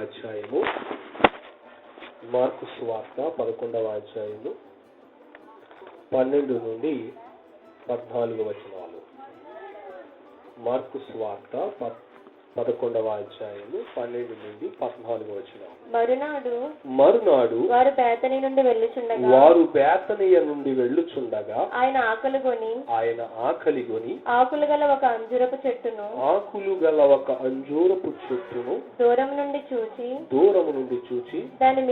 అధ్యాయము, మార్కు సువార్త 11వ అధ్యాయము 12 నుండి 14 వచనాలు. మార్కు సువార్త 11వ అధ్యాయము 12 నుండి 14 వచనాలు. మరునాడు వారు బేతనియ నుండి వెళ్ళుచుండగా ఆయన ఆకలిగొని ఆకులు గల ఒక అంజూరపు చెట్టును దూరము నుండి చూచి దాని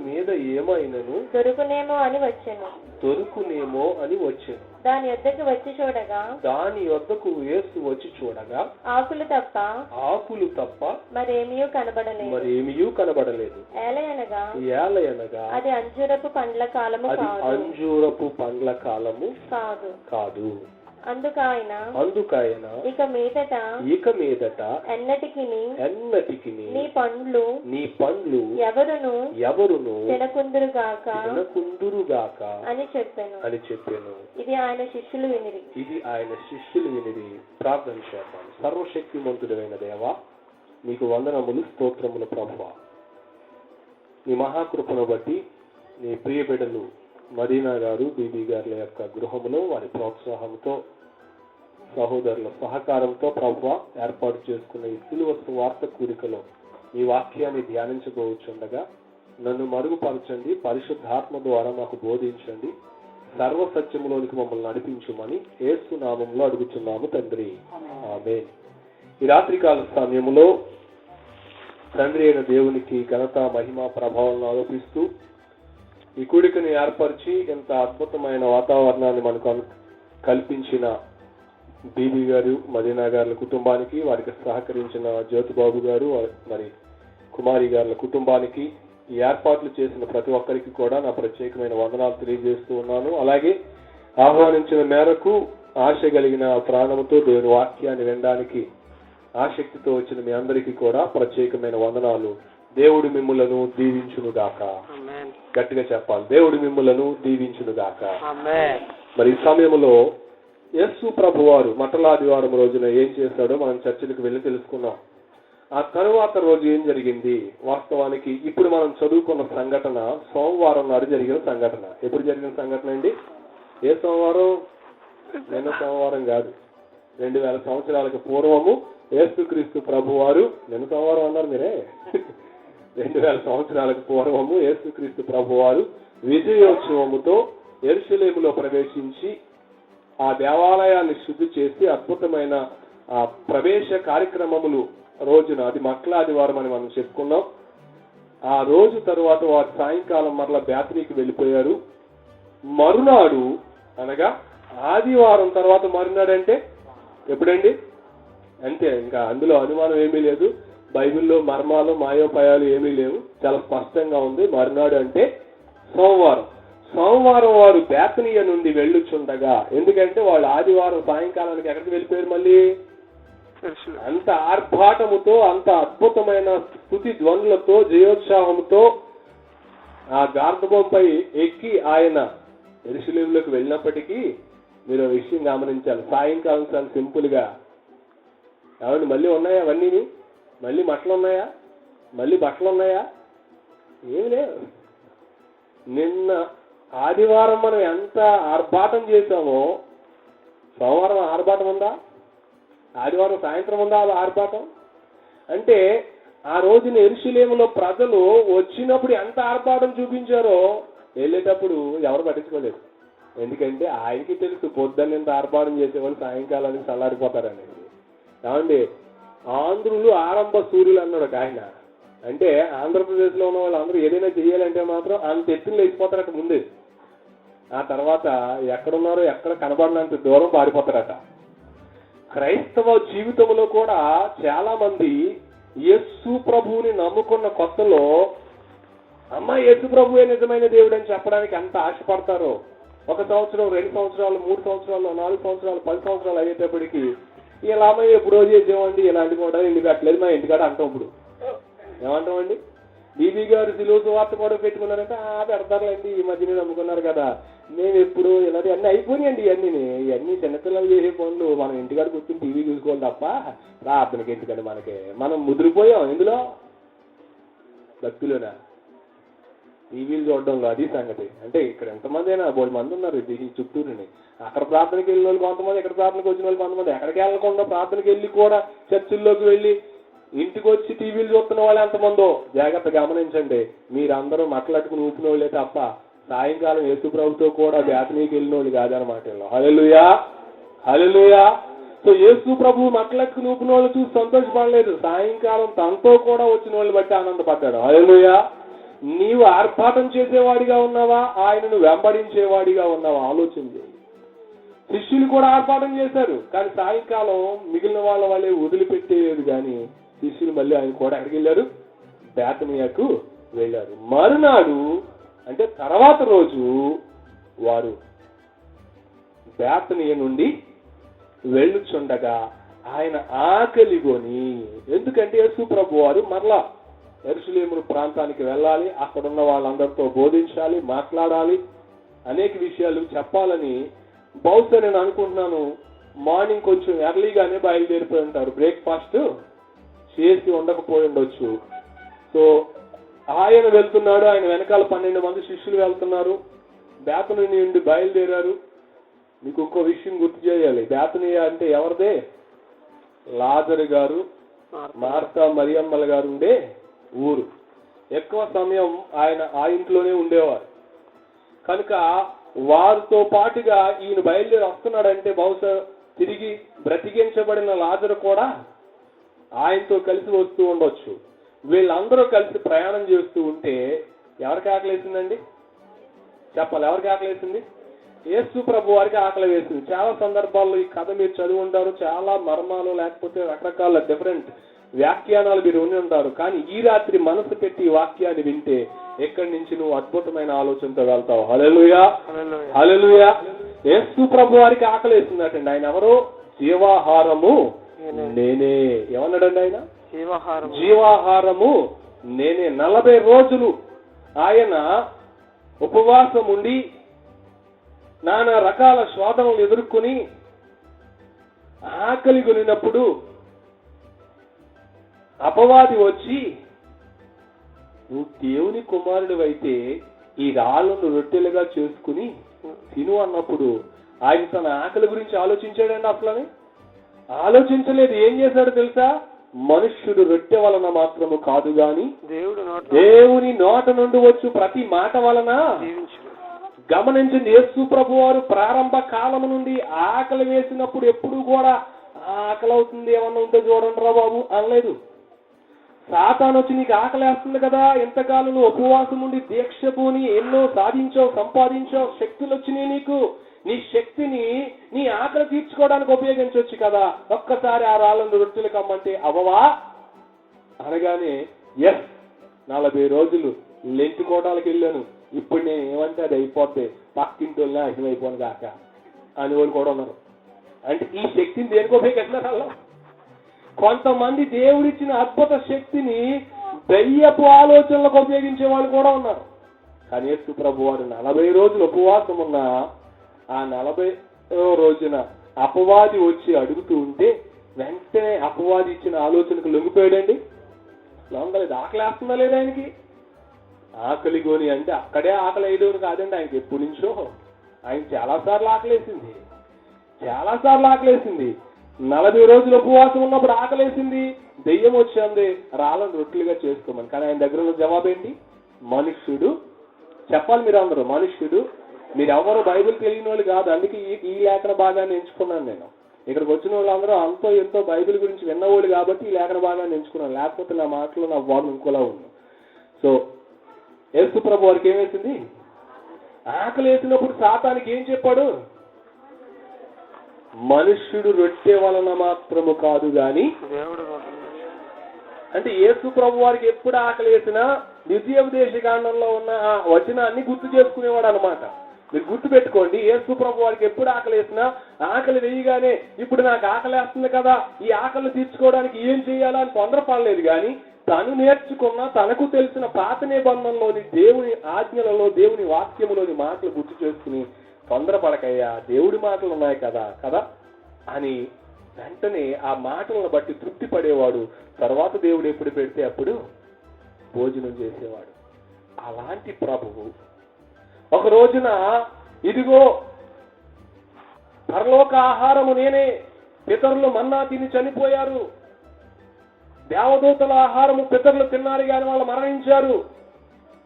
మీద ఏమైనను దొరుకునేమో అని వచ్చెను. దాని యొద్దకు యేసు వచ్చి చూడగా ఆకులు తప్ప మరేమీ కనబడలేదు. ఏలయనగా అది అంజూరపు పండ్ల కాలము కాదు. అందుకాయన ఇక మీదట ఎన్నటికి నీ పండ్లు ఎవరును తినకుందురుగాక అని చెప్పాను. ఇది ఆయన శిష్యులు వినిరి. ప్రార్థన చేద్దాం. సర్వశక్తిమంతుడైన దేవా, నీకు వందనములు, స్తోత్రములు ప్రభువా. నీ మహాకృపను బట్టి నీ ప్రియ బిడ్డలు మదీనా గారు, బీబీ గారుల యొక్క గృహములో వారి ప్రోత్సాహంతో, సహోదరుల సహకారంతో ప్రభువా ఏర్పాటు చేసుకున్న ఈ సిలువ సువార్త కూడికలో ఈ వాక్యాన్ని ధ్యానించబోచుండగా నన్ను మరుగుపరచండి, పరిశుద్ధాత్మ ద్వారా మాకు బోధించండి, సర్వ సత్యములోనికి మమ్మల్ని నడిపించుమని యేసు నామములో అడుగుతున్నాము తండ్రి, ఆమేన్. ఈ రాత్రికాల సమయంలో తండ్రి అయిన దేవునికి ఘనత, మహిమ, ప్రభావాలను ఆరోపిస్తూ ఈ కూడికను ఏర్పరిచి ఎంత అద్భుతమైన వాతావరణాన్ని మనకు కల్పించిన బీబీ గారు, మదీనా గారుల కుటుంబానికి, వారికి సహకరించిన జ్యోతిబాబు గారు, మరి కుమారి గారుల కుటుంబానికి, ఈ ఏర్పాట్లు చేసిన ప్రతి ఒక్కరికి కూడా నా ప్రత్యేకమైన వందనాలు తెలియజేస్తూ ఉన్నాను. అలాగే ఆహ్వానించిన మేరకు ఆశ కలిగిన ప్రాణముతో దేవుని వాక్యాన్ని వినడానికి ఆసక్తితో వచ్చిన మీ అందరికీ కూడా ప్రత్యేకమైన వందనాలు. దేవుడు మిమ్ములను దీవించునుగాక. గట్టిగా చెప్పాలి, దేవుడు మిమ్ములను దీవించునుగాక. మరి ఈ సమయంలో యేసు ప్రభువారు మట్టలాదివారం రోజున ఏం చేశాడో మనం చర్చలకు వెళ్ళి తెలుసుకున్నాం. ఆ తరువాత రోజు ఏం జరిగింది? వాస్తవానికి ఇప్పుడు మనం చదువుకున్న సంఘటన సోమవారం నాడు జరిగిన సంఘటన. ఎప్పుడు జరిగిన సంఘటన అండి? ఏ సోమవారం? నిన్న సోమవారం కాదు, 2000 సంవత్సరాలకు పూర్వము యేసుక్రీస్తు ప్రభువారు, నిన్న సోమవారం అన్నారు మీరే, 2000 సంవత్సరాలకు పూర్వము యేసుక్రీస్తు ప్రభువారు విజయోత్సవముతో యెరూషలేములో ప్రవేశించి ఆ దేవాలయాన్ని శుద్ధి చేసి అద్భుతమైన ఆ ప్రవేశ కార్యక్రమములు రోజున, అది మట్టలాదివారం అని మనం చెప్పుకున్నాం. ఆ రోజు తరువాత వారు సాయంకాలం మరలా బేతనీకి వెళ్ళిపోయారు. మరునాడు అనగా ఆదివారం తర్వాత మరునాడు అంటే ఎప్పుడండి? అంతే, ఇంకా అందులో అనుమానం ఏమీ లేదు. బైబిల్లో మర్మాలు, మాయోపాయాలు ఏమీ లేవు, చాలా స్పష్టంగా ఉంది. మరునాడు అంటే సోమవారం. సోమవారం వారు బేతనీయ నుండి వెళ్ళుచుండగా, ఎందుకంటే వాళ్ళు ఆదివారం సాయంకాలానికి ఎక్కడికి వెళ్ళిపోయారు? మళ్ళీ అంత ఆర్భాటముతో, అంత అద్భుతమైన స్తుతి ధ్వనులతో, జయోత్సాహంతో ఆ గార్ధబంపై ఎక్కి ఆయన యెరూషలేములోకి వెళ్ళినప్పటికీ మీరు విషయం గమనించాలి. సాయంకాలం చాలా సింపుల్ గా, ఏమండి మళ్ళీ ఉన్నాయా అవన్నీ? మళ్ళీ బట్టలు ఉన్నాయా? మళ్ళీ బట్టలు ఉన్నాయా? ఏమి లేవు. నిన్న ఆదివారం మనం ఎంత ఆర్భాటం చేశామో, సోమవారం ఆర్భాటం ఉందా? ఆదివారం సాయంత్రం ఉందా ఆర్భాటం? అంటే ఆ రోజున యెరూషలేములో ప్రజలు వచ్చినప్పుడు ఎంత ఆర్భాటం చూపించారో వెళ్ళేటప్పుడు ఎవరు పట్టించుకోలేదు. ఎందుకంటే ఆయనకి తెలుసు పొద్దున్న ఎంత ఆర్భాటం చేసేవాళ్ళు సాయంకాలానికి చల్లారిపోతారనేది. ఏమండి, ఆంధ్రులు ఆరంభ సూర్యులు అన్నాడు ఒక ఆయన. అంటే ఆంధ్రప్రదేశ్ లో ఉన్న వాళ్ళు అందరూ ఏదైనా చెయ్యాలంటే మాత్రం అంత ఎత్తున లేచిపోతారట ముందు. ఆ తర్వాత ఎక్కడున్నారో ఎక్కడ కనబడినంత దూరం పారిపోతారట. క్రైస్తవ జీవితంలో కూడా చాలా మంది యేసు ప్రభువుని నమ్ముకున్న కొత్తలో అమ్మ యేసు ప్రభువే నిజమైన దేవుడు అని చెప్పడానికి ఎంత ఆశపడతారో, 1 సంవత్సరం, 2 సంవత్సరాలు, 3 సంవత్సరాలు, 4 సంవత్సరాలు, 10 సంవత్సరాలు అయ్యేటప్పటికి ఇలా అమ్మాయి ఎప్పుడో చేసేవాడి ఇలాంటి కూడా ఇంటికి కట్టలేదు మా ఇంటికాడ అంటాం. ఇప్పుడు ఏమంటామండి? బీబీ గారు సిలువ వార్త కూడా పెట్టుకున్నారంటే పెడతారులేండి, ఈ మధ్యనే నమ్ముకున్నారు కదా. మేము ఎప్పుడు ఇలాంటి అన్నీ అయిపోయినాయండి. ఇవన్నీ చిన్నపిల్లలు చేసే పనులు. మనం ఇంటికాడ కూర్చొని టీవీ చూసుకోవాలి తప్ప ప్రార్థనకి ఎందుకండి మనకి. మనం ముదిరిపోయాం ఇందులో, భక్తిలోనా, టీవీలు చూడడంలో. అది సంగతి. అంటే ఇక్కడ ఎంతమంది అయినా 3 మంది ఉన్నారు ఈ చుట్టూరుని. అక్కడ ప్రార్థనకి వెళ్ళిన వాళ్ళు కొంతమంది, ఇక్కడ ప్రార్థనకి వచ్చిన వాళ్ళు కొంతమంది. ఎక్కడికి వెళ్ళకుండా ప్రార్థనకి వెళ్ళి కూడా చర్చిల్లోకి వెళ్ళి ఇంటికి వచ్చి టీవీలు చూస్తున్న వాళ్ళు ఎంతమందో జాగ్రత్త గమనించండి. మీరందరూ మట్టలట్టుకుని ఊపిన వాళ్ళే తప్ప సాయంకాలం యేసు ప్రభుతో కూడా బేతనీకి వెళ్ళిన వాళ్ళు కాదనమాట. హల్లెలూయా, హల్లెలూయా. సో యేసు ప్రభు మట్టలట్టుకుని ఊపిన వాళ్ళు చూసి సంతోషపడలేదు, సాయంకాలం తనతో కూడా వచ్చిన వాళ్ళు బట్టి ఆనందపడ్డాడు. హల్లెలూయా. నీవు ఆర్భాటం చేసేవాడిగా ఉన్నావా, ఆయనను వెంబడించేవాడిగా ఉన్నావా? ఆలోచించి. శిష్యులు కూడా ఆర్భాటం చేశారు, కానీ సాయంకాలం మిగిలిన వాళ్ళే వదిలిపెట్టేది. కానీ శిష్యులు మళ్ళీ ఆయన కూడా ఎక్కడికి వెళ్ళారు? బేతనియాకు వెళ్ళారు. మరునాడు అంటే తర్వాత రోజు వారు బేతనియ నుండి వెళ్ళుచుండగా ఆయన ఆకలిగొని, ఎందుకంటే యేసు ప్రభు వారు మరలా యెరూషలేము ప్రాంతానికి వెళ్ళాలి, అక్కడున్న వాళ్ళందరితో బోధించాలి, మాట్లాడాలి, అనేక విషయాలు చెప్పాలని బహుశా నేను అనుకుంటున్నాను. మార్నింగ్ కొంచెం ఎర్లీగానే బయలుదేరిపోయి ఉంటారు, బ్రేక్ఫాస్ట్ చేసి ఉండకపోయి ఉండొచ్చు. సో ఆయన వెళ్తున్నాడు, ఆయన వెనకాల 12 మంది శిష్యులు వెళ్తున్నారు. బేతనీ నుండి బయలుదేరారు. మీకు ఇంకో విషయం గుర్తు చేయాలి. బేతనియా అంటే ఎవరిదే? లాజరు గారు, మార్తా మరియమ్మల గారు ఉండే ఊరు. ఎక్కువ సమయం ఆయన ఆ ఇంట్లోనే ఉండేవారు. కనుక వారితో పాటుగా ఈయన బయలుదేరి వస్తున్నాడంటే బహుశా తిరిగి బ్రతికించబడిన లాజరు కూడా ఆయనతో కలిసి వస్తూ ఉండొచ్చు. వీళ్ళందరూ కలిసి ప్రయాణం చేస్తూ ఉంటే ఎవరికి ఆకలేసిందండి? చెప్పాలి, ఎవరికి ఆకలేసింది? యేసు ప్రభు వారికి ఆకలి వేసింది. చాలా సందర్భాల్లో ఈ కథ మీరు చదివి ఉంటారు, చాలా మర్మాలు లేకపోతే రకరకాల డిఫరెంట్ వ్యాఖ్యానాలు మీరు ఉండి ఉంటారు. కానీ ఈ రాత్రి మనసు పెట్టి ఈ వాక్యాన్ని వింటే ఎక్కడి నుంచి నువ్వు అద్భుతమైన ఆలోచనతో వెళ్తావు. హల్లెలూయా, హల్లెలూయా. యేసు ప్రభు వారికి ఆకలి వేసిందటండి. ఆయన ఎవరు? జీవాహారము నేనే. ఏమన్నాడండి ఆయన? జీవాహారము నేనే. 40 రోజులు ఆయన ఉపవాసం ఉండి నానా రకాల శోధనలు ఎదుర్కొని ఆకలి కొనినప్పుడు అపవాది వచ్చి, నువ్వు దేవుని కుమారుడు అయితే ఈ రాళ్ళను రొట్టెలుగా చేసుకుని తిను అన్నప్పుడు ఆయన తన ఆకలి గురించి ఆలోచించాడండి? అసలని ఆలోచించలేదు. ఏం చేశాడు తెలుసా? మనుష్యుడు రొట్టె వలన మాత్రము కాదు గాని దేవుని నోట నుండి వచ్చు ప్రతి మాట వలన. గమనించండి, యేసు ప్రభు వారు ప్రారంభ కాలం నుండి ఆకలి వేసినప్పుడు ఎప్పుడు కూడా ఆకలి అవుతుంది ఏమన్నా ఉంటే చూడండి రా బాబు అనలేదు. సాతాను వచ్చి నీకు ఆకలి వేస్తుంది కదా, ఎంతకాలం నువ్వు ఉపవాసం ఉండి దీక్ష పోని ఎన్నో సాధించావు, సంపాదించావు, శక్తులు వచ్చినాయి నీకు, నీ శక్తిని నీ ఆకలి తీర్చుకోవడానికి ఉపయోగించవచ్చు కదా, ఒక్కసారి ఆ రాళ్ళను రొట్టెలు కమ్మంటే అవ్వవా అనగానే ఎస్ 40 రోజులు లెంటి కోటాలకు వెళ్ళాను, ఇప్పుడు నేను ఏమంటే అది అయిపోతే పక్కింటి వాళ్ళని అర్థమైపోను కాక అని వాళ్ళు కూడా ఉన్నారు. అంటే ఈ శక్తిని దేనికి ఉపయోగిస్తున్నారు? కొంతమంది దేవుడిచ్చిన అద్భుత శక్తిని దయ్యపు ఆలోచనలకు ఉపయోగించే వాళ్ళు కూడా ఉన్నారు. కానీ యేసు ప్రభు వారు 40 రోజులు ఉపవాసం ఉన్న ఆ 40వ రోజున అపవాది వచ్చి అడుగుతూ ఉంటే వెంటనే అపవాది ఇచ్చిన ఆలోచనకు లొంగిపోయాడండి. లొంగలేదు. ఆకలి వేస్తుందా లేదా ఆయనకి? ఆకలి గోని అంటే అక్కడే ఆకలి అయ్యేది కాదండి ఆయనకి. ఎప్పటి నుంచో ఆయన చాలాసార్లు ఆకలేసింది, చాలాసార్లు ఆకలేసింది. 40 రోజులు ఉపవాసం ఉన్నప్పుడు ఆకలేసింది, దెయ్యం వచ్చింది రాళ్ళను రొట్టెలుగా చేసుకోమని. కానీ ఆయన దగ్గర ఉన్న జవాబు ఏంటి? మనుష్యుడు. చెప్పాలి మీరు అందరూ, మనుష్యుడు. మీరు ఎవరు బైబిల్ తెలియని వాళ్ళు కాదు, అందుకే ఈ లేఖన భాగాన్ని ఎంచుకున్నాను నేను. ఇక్కడికి వచ్చిన వాళ్ళందరూ అంతో ఎంతో బైబిల్ గురించి విన్నవాళ్ళు కాబట్టి ఈ లేఖన భాగాన్ని ఎంచుకున్నాను, లేకపోతే నా మాటలో నా వాడు ఇంకోలా ఉంది. సో యేసు ప్రభు వారికి ఏమేసింది? ఆకలి వేసినప్పుడు సాతానికి ఏం చెప్పాడు? మనుష్యుడు రొట్టె వలన మాత్రము కాదు గాని. అంటే యేసు ప్రభు వారికి ఎప్పుడు ఆకలి వేసినా ద్వితీయోపదేశ కాండంలో ఉన్న ఆ వచనాన్ని గుర్తు చేసుకునేవాడు అనమాట. మీరు గుర్తు పెట్టుకోండి, యేసు ప్రభు వారికి ఎప్పుడు ఆకలి వేసినా ఆకలి వేయగానే ఇప్పుడు నాకు ఆకలి వేస్తుంది కదా, ఈ ఆకలి తీర్చుకోవడానికి ఏం చేయాలా అని తొందరపడలేదు. కానీ తను నేర్చుకున్న తనకు తెలిసిన పాత నిబంధనలోని దేవుని ఆజ్ఞలలో దేవుని వాక్యములోని మాటలు గుర్తు చేసుకుని తొందరపడకయ్యా, దేవుడి మాటలు ఉన్నాయి కదా కదా అని వెంటనే ఆ మాటలను బట్టి తృప్తి పడేవాడు. తర్వాత దేవుడు ఎప్పుడు పెడితే అప్పుడు భోజనం చేసేవాడు. అలాంటి ప్రభువు ఒక రోజున ఇదిగో పరలోక ఆహారము నేనే, పితరులు మన్నా తిని చనిపోయారు, దేవదూతల ఆహారము పితరులు తిన్నారు కానీ వాళ్ళు మరణించారు,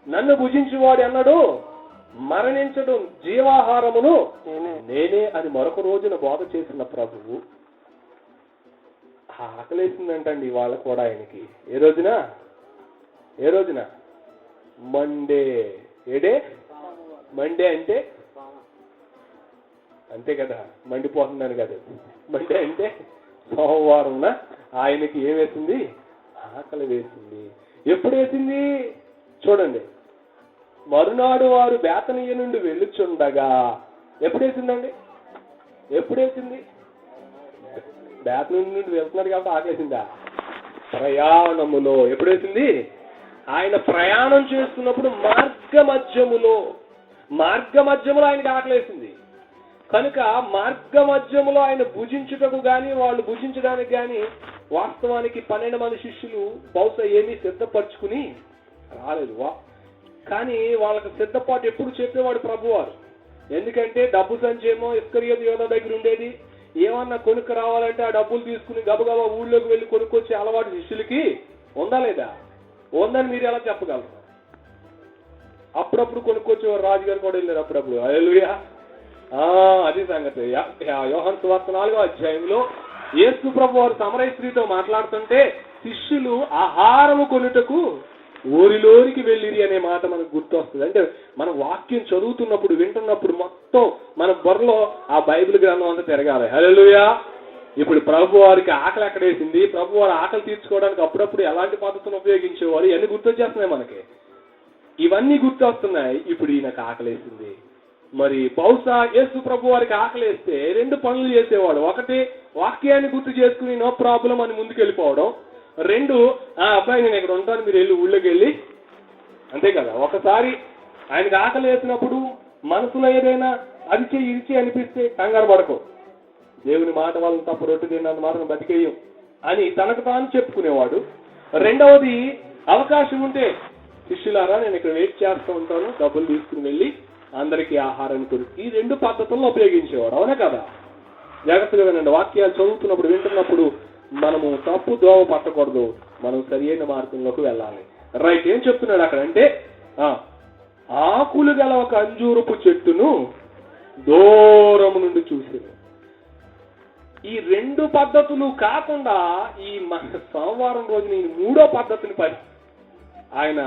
నన్ను భుజించువాడు అన్నాడు మరణించడం జీవాహారమును నేనే అని మరొక రోజున బోధ చేసిన ప్రభువు ఆకలేసిందంటండి వాళ్ళ కూడా ఆయనకి. ఏ రోజున మండే. ఏడే మండే అంటే అంతే కదా, మండిపోతున్నాను కదా. మండే అంటే సోమవారం ఆయనకి ఏం వేసింది? ఆకలి వేసింది. ఎప్పుడు వేసింది చూడండి, మరునాడు వారు బేతనీయ నుండి వెళ్ళుచుండగా. ఎప్పుడు వేసిందండి? ఎప్పుడు వేసింది? బేతనీయ నుండి వెళ్తున్నాడు కాబట్టి ఆకలేసిందా? ప్రయాణములో. ఎప్పుడు వేసింది? ఆయన ప్రయాణం చేస్తున్నప్పుడు మార్గ మధ్యములో ఆయనకి ఆకలేసింది కనుక మార్గ మధ్యములో ఆయన భుజించుటకు గాని వాళ్ళు భుజించడానికి గాని వాస్తవానికి 12 మంది శిష్యులు బహుశా ఏమీ సిద్ధపరచుకుని రాలేదు. కానీ వాళ్ళకి సిద్ధపాటు ఎప్పుడు చెప్పేవాడు ప్రభువారు. ఎందుకంటే డబ్బు సంచేమో ఇస్కరియోతు యోధ దగ్గర ఉండేది. ఏమన్నా కొనుక్కు రావాలంటే ఆ డబ్బులు తీసుకుని గబగబా ఊళ్ళోకి వెళ్ళి కొనుక్కొచ్చే అలవాటు శిష్యులకి ఉందా లేదా? ఉందని మీరు ఎలా చెప్పగలరు? అప్పుడప్పుడు కొనుక్కొచ్చేవారు. రాజుగారు కూడా వెళ్ళారు అప్పుడప్పుడు. హల్లెలూయా. అది సంగతి. యోహాను సువార్త 4వ అధ్యాయంలో యేసు ప్రభు వారు సమరయ స్త్రీతో మాట్లాడుతుంటే శిష్యులు ఆహారము కొనుటకు ఊరిలోనికి వెళ్ళిరి అనే మాట మనకు గుర్తొస్తుంది. అంటే మన వాక్యం చదువుతున్నప్పుడు వింటున్నప్పుడు మొత్తం మన బుర్రలో ఆ బైబిల్ గ్రంథం అంతా తిరగాలి. హల్లెలూయా. ఇప్పుడు ప్రభు వారికి ఆకలి ఎక్కడేసింది, ప్రభు వారు ఆకలి తీర్చుకోవడానికి అప్పుడప్పుడు ఎలాంటి పద్ధతులను ఉపయోగించేవారు ఇవన్నీ గుర్తొచ్చేస్తున్నాయి మనకి. ఇవన్నీ గుర్తొస్తున్నాయి. ఇప్పుడు ఈయనకు ఆకలేసింది. మరి బహుశా యేసు ప్రభు వారికి ఆకలేస్తే 2 పనులు చేసేవాడు. ఒకటి, వాక్యాన్ని గుర్తు చేసుకుని నో ప్రాబ్లం అని ముందుకు వెళ్ళిపోవడం. 2, అబ్బాయి నేను ఇక్కడ ఉంటాను, మీరు వెళ్ళి ఊళ్ళోకి వెళ్ళి. అంతే కదా. ఒకసారి ఆయనకు ఆకలి వేసినప్పుడు మనసులో ఏదైనా అరిచే ఇరిచే అనిపిస్తే కంగారు పడకు, దేవుని మాట వాళ్ళని తప్ప రొట్టె తిన్నంత మాత్రం బతికేయం అని తనకు తాను చెప్పుకునేవాడు. 2వది, అవకాశం ఉంటే శిష్యులారా నేను ఇక్కడ వెయిట్ చేస్తూ ఉంటాను, డబ్బులు తీసుకుని వెళ్ళి అందరికీ ఆహారాన్ని కొడుకు. ఈ 2 పద్ధతులను ఉపయోగించేవాడు. అవునా కదా? జాగ్రత్తగా వినండి. వాక్యాలు చదువుతున్నప్పుడు వింటున్నప్పుడు మనము తప్పు దోవ పట్టకూడదు, మనం సరియైన మార్గంలోకి వెళ్ళాలి. రైట్. ఏం చెప్తున్నాడు అక్కడ అంటే, ఆకులు గల ఒక అంజూరపు చెట్టును దూరము నుండి చూసాను. ఈ 2 పద్ధతులు కాకుండా ఈ సోమవారం రోజు నేను 3వ పద్ధతిని ఆయన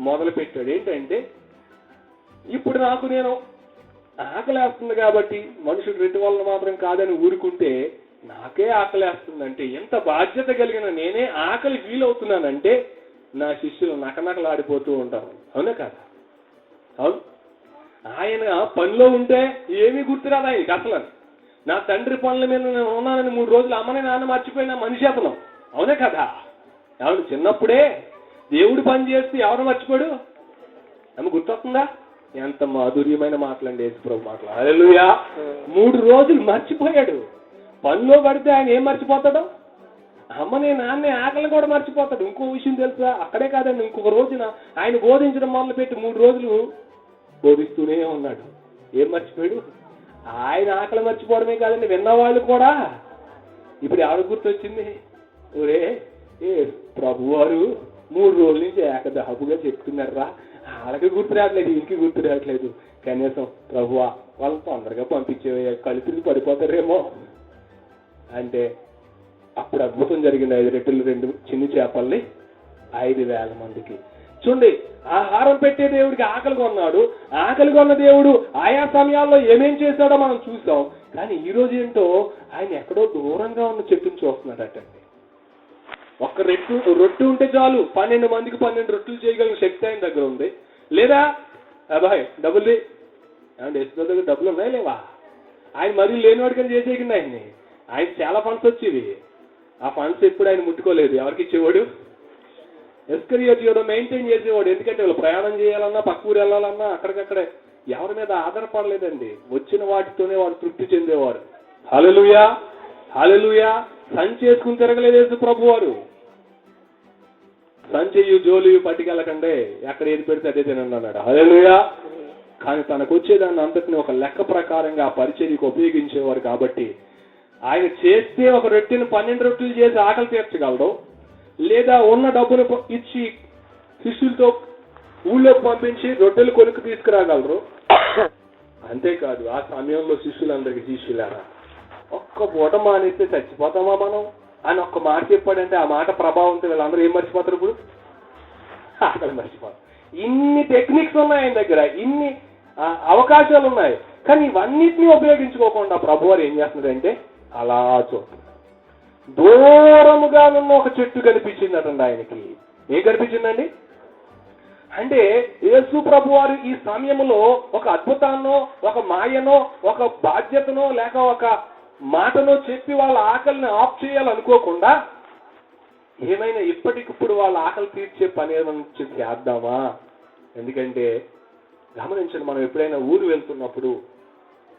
మొదలు పెట్టాడు. ఏంటంటే, ఇప్పుడు నేను ఆకలేస్తుంది కాబట్టి మనుషుడు 2 వలన మాత్రం కాదని ఊరుకుంటే నాకే ఆకలేస్తుందంటే, ఎంత బాధ్యత కలిగిన నేనే ఆకలి ఫీల్ అవుతున్నానంటే నా శిష్యులు నకనకలాడిపోతూ ఉంటారు. అవునా కదా? అవును. ఆయన పనిలో ఉంటే ఏమీ గుర్తురాదు ఆయనకి అసలు. నా తండ్రి పనుల మీద నేను ఉన్నానని 3 రోజులు అమ్మని నాన్న మర్చిపోయిన మనిషి అతను. అవునే కదా? ఎవరు చిన్నప్పుడే దేవుడు పని చేస్తే ఎవరు మర్చిపోడు? ఆమె గుర్తొస్తుందా? ఎంత మాధుర్యమైన మాటలండి యేసు ప్రభు మాటలు. హల్లెలూయా. 3 రోజులు మర్చిపోయాడు. పనిలో పడితే ఆయన ఏం మర్చిపోతాడు? అమ్మని నాన్నే ఆకలి కూడా మర్చిపోతాడు. ఇంకో విషయం తెలుసా? అక్కడే కాదండి, ఇంకొక రోజున ఆయన బోధించడం మొదలుపెట్టి 3 రోజులు బోధిస్తూనే ఉన్నాడు. ఏం మర్చిపోయాడు? ఆయన ఆకలి మర్చిపోవడమే కాదండి, విన్నవాళ్ళు కూడా. ఇప్పుడు ఎవరు గుర్తొచ్చింది? ఒరే ప్రభు వారు 3 రోజుల నుంచి ఏకదాపుగా చెప్తున్నారా, వాళ్ళకి గుర్తు రావట్లేదు, ఇంటికి గుర్తు రావట్లేదు. కనీసం ప్రభువా వాళ్ళని తొందరగా పంపించే, కలిపి పడిపోతారేమో అంటే అప్పుడు అద్భుతం జరిగింది. 5 రొట్టెలు 2 చిన్ని చేపల్ని 5,000 మందికి. చూడండి, ఆహారం పెట్టే దేవుడికి ఆకలి కొన్నాడు. ఆకలి కొన్న దేవుడు ఆయా సమయాల్లో ఏమేం చేశాడో మనం చూసాం. కానీ ఈ రోజు ఏంటో ఆయన ఎక్కడో దూరంగా ఉన్న చెట్టును చూస్తున్నాడటండి. ఒక్క రొట్టె ఉంటే చాలు 12 మందికి 12 రొట్టెలు చేయగలిగిన శక్తి ఆయన దగ్గర ఉంది. లేదా అబ్బాయి డబ్బులు ఏమంటే ఎస్లో దగ్గర డబ్బులు ఉన్నాయా లేవా? ఆయన మరీ లేనివాడికని చేసేయండి ఆయన్ని. ఆయన చాలా ఫండ్స్ వచ్చేవి. ఆ ఫండ్స్ ఎప్పుడు ఆయన ముట్టుకోలేదు. ఎవరికి ఇచ్చేవాడు? ఇస్కరియోతు యూదా మెయింటైన్ చేసేవాడు. ఎందుకంటే వాళ్ళు ప్రయాణం చేయాలన్నా, పక్క ఊరు వెళ్ళాలన్నా అక్కడికక్కడే ఎవరి మీద ఆధారపడలేదండి. వచ్చిన వాటితోనే వాడు తృప్తి చెందేవారు. హల్లెలూయా, హల్లెలూయా. సంచి వేసుకుని తిరగలేదు యేసు ప్రభు వారు. సంచయు జోలియు పట్టుకెళ్ళకండే, ఎక్కడ ఏది పెడితే అదే తినండి అన్నాడు. హల్లెలూయా. కానీ తనకు వచ్చేదాన్ని అంతటిని ఒక లెక్క ప్రకారంగా ఆ పరిచర్యకు ఉపయోగించేవారు. కాబట్టి ఆయన చేస్తే ఒక రొట్టెని 12 రొట్టెలు చేసి ఆకలి తీర్చగలడు, లేదా ఉన్న డబ్బును ఇచ్చి శిష్యులతో ఊళ్ళోకి పంపించి రొట్టెలు కొనుక్కు తీసుకురాగలరు. అంతేకాదు ఆ సమయంలో శిష్యులందరికీ, శిష్యులారా ఒక్క పూట మానేస్తే చచ్చిపోతామా మనం అని ఒక్క మాట చెప్పాడంటే ఆ మాట ప్రభావంతో వీళ్ళందరూ ఏం మర్చిపోతారు? ఇప్పుడు ఆకలి మర్చిపోతారు. ఇన్ని టెక్నిక్స్ ఉన్నాయి ఆయన దగ్గర, ఇన్ని అవకాశాలు ఉన్నాయి. కానీ ఇవన్నిటినీ ఉపయోగించుకోకుండా ప్రభువారు ఏం చేస్తున్నాడంటే అలా చూస్తారు. దూరముగా ఉన్న ఒక చెట్టు కనిపించిందటండి ఆయనకి. ఏం కనిపించిందండి అంటే యేసు ప్రభు వారు ఈ సమయంలో ఒక అద్భుతాన్నో, ఒక మాయనో, ఒక బాధ్యతనో, లేక ఒక మాటనో చెప్పి వాళ్ళ ఆకలిని ఆఫ్ చేయాలనుకోకుండా ఏమైనా ఇప్పటికిప్పుడు వాళ్ళ ఆకలి తీర్చే పని ఏమైనా చేద్దామా. ఎందుకంటే గమనించండి, మనం ఎప్పుడైనా ఊరు వెళ్తున్నప్పుడు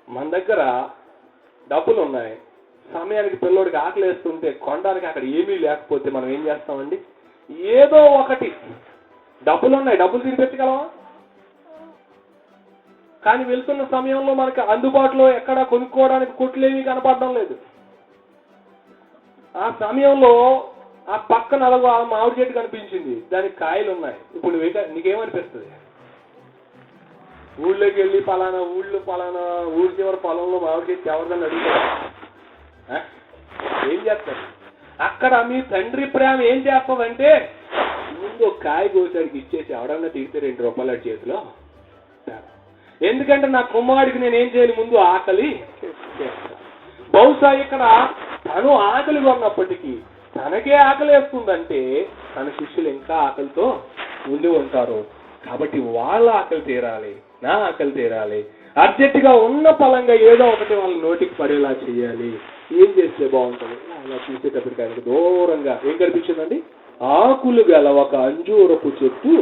మన దగ్గర డబ్బులు ఉన్నాయి, సమయానికి పిల్లోడికి ఆకలి వేస్తుంటే కొనడానికి అక్కడ ఏమీ లేకపోతే మనం ఏం చేస్తామండి? ఏదో ఒకటి, డబ్బులు ఉన్నాయి, డబ్బులు తినిపించగలవా? కానీ వెళ్తున్న సమయంలో మనకి అందుబాటులో ఎక్కడ కొనుక్కోవడానికి కొట్లేమీ కనపడడం లేదు. ఆ సమయంలో ఆ పక్కన అలా మామిడి చెట్టు కనిపించింది, దానికి కాయలు ఉన్నాయి. ఇప్పుడు నీకేమనిపిస్తుంది? ఊళ్ళోకి వెళ్ళి పలానా ఊరి చివరి పొలంలో మామిడి చెట్టు ఎవరిదని అడుగుతారు? ఏం చేస్తారు? అక్కడ మీ తండ్రి ప్రేమ ఏం చేస్తుందంటే ముందు కాయ కోసాడికి ఇచ్చేసి ఎవడన్నా తీస్తే 2 రూపాయల చేతిలో. ఎందుకంటే నా కుమారుడికి నేనేం చేయాలి? ముందు ఆకలి. బహుశా ఇక్కడ తను ఆకలి ఉన్నప్పటికీ తనకే ఆకలి వేస్తుందంటే తన శిష్యులు ఇంకా ఆకలితో ఉండి ఉంటారు. కాబట్టి వాళ్ళ ఆకలి తీరాలి, నా ఆకలి తీరాలి. అర్జెంటుగా ఉన్న పలంగా ఏదో ఒకటి వాళ్ళ నోటికి పడేలా చేయాలి. ఏం చేస్తే బాగుంటుంది? అలా చూసేటప్పటికి ఆయనకు దూరంగా ఏం కనిపించిందండి? ఆకులు గల ఒక అంజూరపు చెట్టు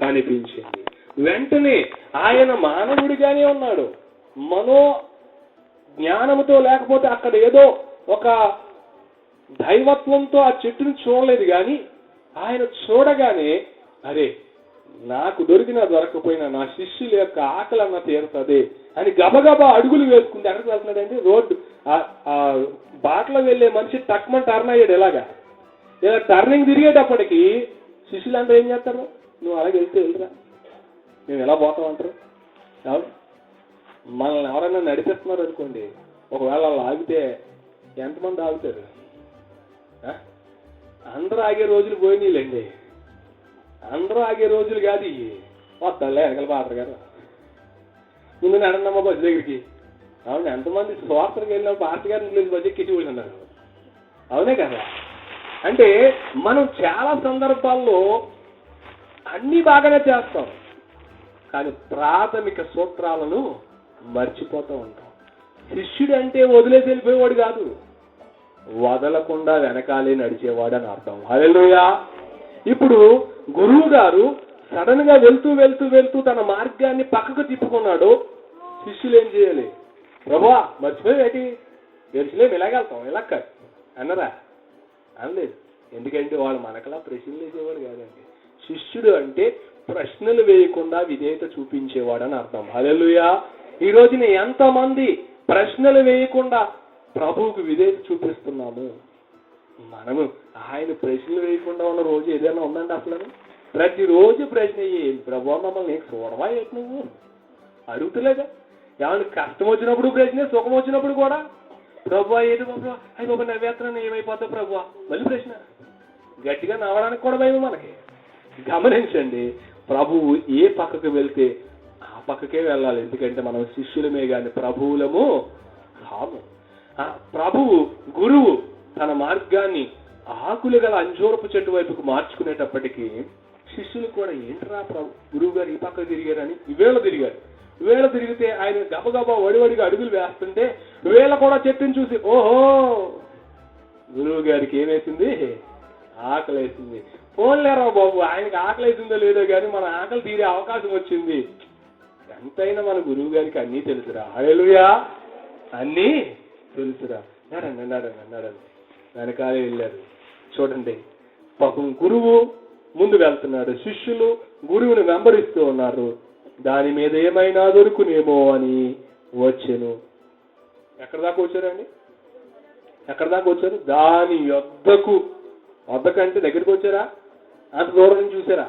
కనిపించింది. వెంటనే ఆయన మానవుడిగానే ఉన్నాడు, మనో జ్ఞానంతో లేకపోతే అక్కడ ఏదో ఒక దైవత్వంతో ఆ చెట్టును చూడలేదు. కానీ ఆయన చూడగానే అరే నాకు దొరకపోయినా నా శిష్యుల యొక్క ఆకలి అన్న తీరుతుంది అని గబగబా అడుగులు వేసుకుంటే ఎక్కడికి వెళ్తున్నాడంటే రోడ్డు బాటలో వెళ్లే మనిషి టక్మన్ టర్న్ అయ్యాడు. ఇలా టర్నింగ్ తిరిగేటప్పటికి శిష్యులందరూ ఏం చేస్తారు? నువ్వు అలాగే వెళ్ళరా, మేము ఎలా పోతాం అంటారు. మనల్ని ఎవరైనా నడిపిస్తున్నారు అనుకోండి, ఒకవేళ వాళ్ళు ఆగితే ఎంతమంది ఆగుతారు? అందరూ ఆగే రోజులు పోయినాయిలేండి. అందరూ ఆగే రోజులు కాదు ఇవి. వద్దాలే వెనకాల పాత్ర గారు ముందు నడన్నమ్మ బస్సు దగ్గరికి. అవును, ఎంతమంది స్వార్థకి వెళ్ళిన పాత్ర గారిని బస్సు ఎక్కించి ఉన్నారు. అవునే కదా? అంటే మనం చాలా సందర్భాల్లో అన్ని బాగానే చేస్తాం, కానీ ప్రాథమిక సూత్రాలను మర్చిపోతూ ఉంటాం. శిష్యుడు అంటే వదిలేసి వెళ్ళిపోయేవాడు కాదు, వదలకుండా వెనకాలే నడిచేవాడు అని అర్థం. హల్లెలూయా. ఇప్పుడు గురువు గారు సడన్ గా వెళ్తూ తన మార్గాన్ని పక్కకు తిప్పుకున్నాడు. శిష్యులు ఏం చేయాలి? ప్రభువా మర్చిపోయేటి తెలుసులేము, ఇలాగెళ్తాం ఇలా కాదు అన్నరా? అనలేదు. ఎందుకంటే వాళ్ళు మనకలా ప్రశ్నలు వేసేవాడు కాదండి. శిష్యుడు అంటే ప్రశ్నలు వేయకుండా విధేయత చూపించేవాడు అని అర్థం. హల్లెలూయా. ఈ రోజున ఎంతమంది ప్రశ్నలు వేయకుండా ప్రభువుకు విధేయత చూపిస్తున్నాము? మనము ఆయన ప్రశ్నలు వేయకుండా ఉన్న రోజు ఏదైనా ఉందండి? అసలు ప్రతిరోజు ప్రశ్న ఏంటి? ప్రభువా మమ్మల్ని చూడవా ఏంటి? నువ్వు అడుగుతలేదా? ఏమన్నా కష్టం వచ్చినప్పుడు ప్రశ్న, సుఖం వచ్చినప్పుడు కూడా ప్రభువా ఏది ప్రభువా, అయ్యి బాబు నవ్వేస్తున్నాను ఏమైపోతావు ప్రభువా, మళ్ళీ ప్రశ్న. గట్టిగా నవ్వడానికి కూడా భయం మనకి. గమనించండి, ప్రభువు ఏ పక్కకు వెళ్తే ఆ పక్కకే వెళ్ళాలి. ఎందుకంటే మనం శిష్యులమే గాని ప్రభువులము కాము. ప్రభువు గురువు తన మార్గాన్ని ఆకులు గల అంజూరపు చెట్టు వైపుకు మార్చుకునేటప్పటికీ శిష్యులు కూడా ఏంట్రా గురువు గారు ఈ పక్క తిరిగారని ఈవేళ తిరిగారు. వేళ తిరిగితే ఆయన గబగబా వడివడిగా అడుగులు వేస్తుంటే వేళ కూడా చెట్టుని చూసి ఓహో గురువు గారికి ఏమేసింది? ఆకలేసింది. ఓన్లేరా బాబు, ఆయనకి ఆకలి అవుతుందో లేదో కానీ మన ఆకలి తీరే అవకాశం వచ్చింది. ఎంతైనా మన గురువు గారికి అన్నీ తెలుసురా. హల్లెలూయా, అన్నీ తెలుసురా. నడండి నడండి నడండి. వెనకాలే వెళ్ళారు. చూడండి, పాపం గురువు ముందు వెళ్తున్నాడు, శిష్యులు గురువుని వెంబడిస్తూ ఉన్నారు. దాని మీద ఏమైనా దొరుకునేమో అని వచ్చాను. ఎక్కడ దాకా వచ్చారండి? ఎక్కడ దాకా వచ్చారు? దాని వద్దకంటే దగ్గరికి వచ్చారా? అంత దూరం నుంచి చూసారా?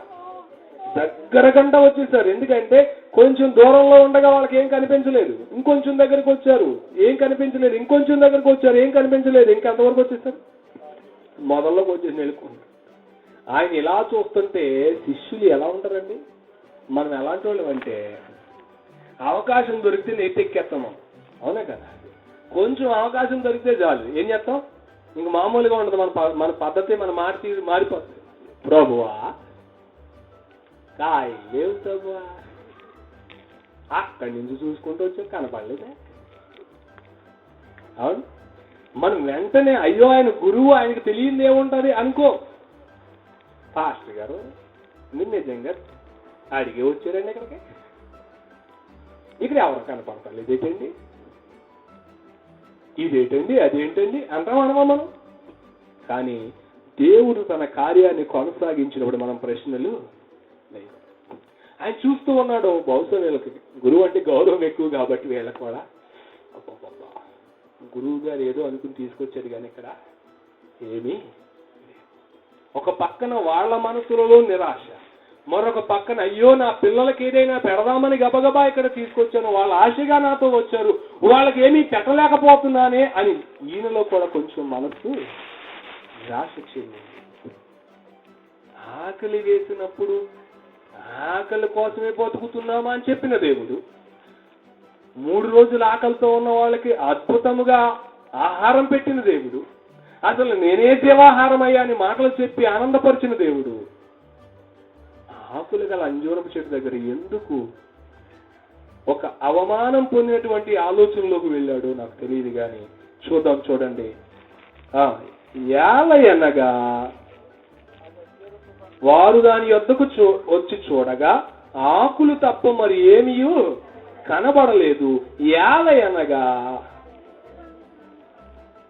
దగ్గర గంట వచ్చేసారు. ఎందుకంటే కొంచెం దూరంలో ఉండగా వాళ్ళకి ఏం కనిపించలేదు. ఇంకొంచెం దగ్గరికి వచ్చారు, ఏం కనిపించలేదు. ఇంకొంచెం దగ్గరికి వచ్చారు, ఏం కనిపించలేదు. ఇంకెంతవరకు వచ్చేసారు? మొదల్లోకి వచ్చేసి నెలుకున్నారు. ఆయన ఇలా చూస్తుంటే శిష్యులు ఎలా ఉంటారండి? మనం ఎలాంటి వాళ్ళం అంటే అవకాశం దొరికితే నెత్తెక్కేస్తాం. అవునా కదా? కొంచెం అవకాశం దొరికితే చాలు ఏం చేస్తాం? ఇంక మామూలుగా ఉండదు. మన పద్ధతి, మన మాట తీరు మారిపోతుంది. ప్రభువా కాయ లేవు ప్రభువా, అక్కడి నుంచి చూసుకుంటూ వచ్చా కనపడలేదే. అవును, మనం వెంటనే అయ్యో ఆయన గురువు, ఆయనకు తెలియదు ఏముంటుంది అనుకో. పాస్టర్ గారు మీరు నిజంగా అడిగే వచ్చారండి ఇక్కడికి, ఇక్కడ ఎవరు కనపడతారు, ఇదేంటండి ఇదేంటండి అదేంటండి అంటామనమా మనం. కానీ దేవుడు తన కార్యాన్ని కొనసాగించినప్పుడు మనం ప్రశ్నలు లేదు. ఆయన చూస్తూ ఉన్నాడు. బహుశా వీళ్ళకి గురువు అంటే గౌరవం ఎక్కువ కాబట్టి వీళ్ళకి కూడా గురువు గారు ఏదో అనుకుని తీసుకొచ్చాడు, కానీ ఇక్కడ ఏమీ ఒక పక్కన వాళ్ళ మనసులలో నిరాశ, మరొక పక్కన అయ్యో నా పిల్లలకి ఏదైనా పెడదామని గబగబా ఇక్కడ తీసుకొచ్చాను, వాళ్ళ ఆశగా నాతో వచ్చారు, వాళ్ళకి ఏమీ పెట్టలేకపోతున్నానే అని ఈయనలో కూడా కొంచెం మనసు నిరాశ చెందింది. ఆకలి వేసినప్పుడు ఆకలి కోసమే బతుకుతున్నామా అని చెప్పిన దేవుడు 3 రోజులు ఆకలితో ఉన్న వాళ్ళకి అద్భుతముగా ఆహారం పెట్టిన దేవుడు, అసలు నేనే జీవాహారం అయ్యా అని మాటలు చెప్పి ఆనందపరిచిన దేవుడు ఆకులు గల అంజూరపు చెట్టు దగ్గర ఎందుకు ఒక అవమానం పొందినటువంటి ఆలోచనలోకి వెళ్ళాడు నాకు తెలియదు. కానీ చూద్దాం, చూడండి. ఏలయనగా వారు దాని యొద్దకు వచ్చి చూడగా ఆకులు తప్ప మరి ఏమీ కనబడలేదు. ఏలయనగా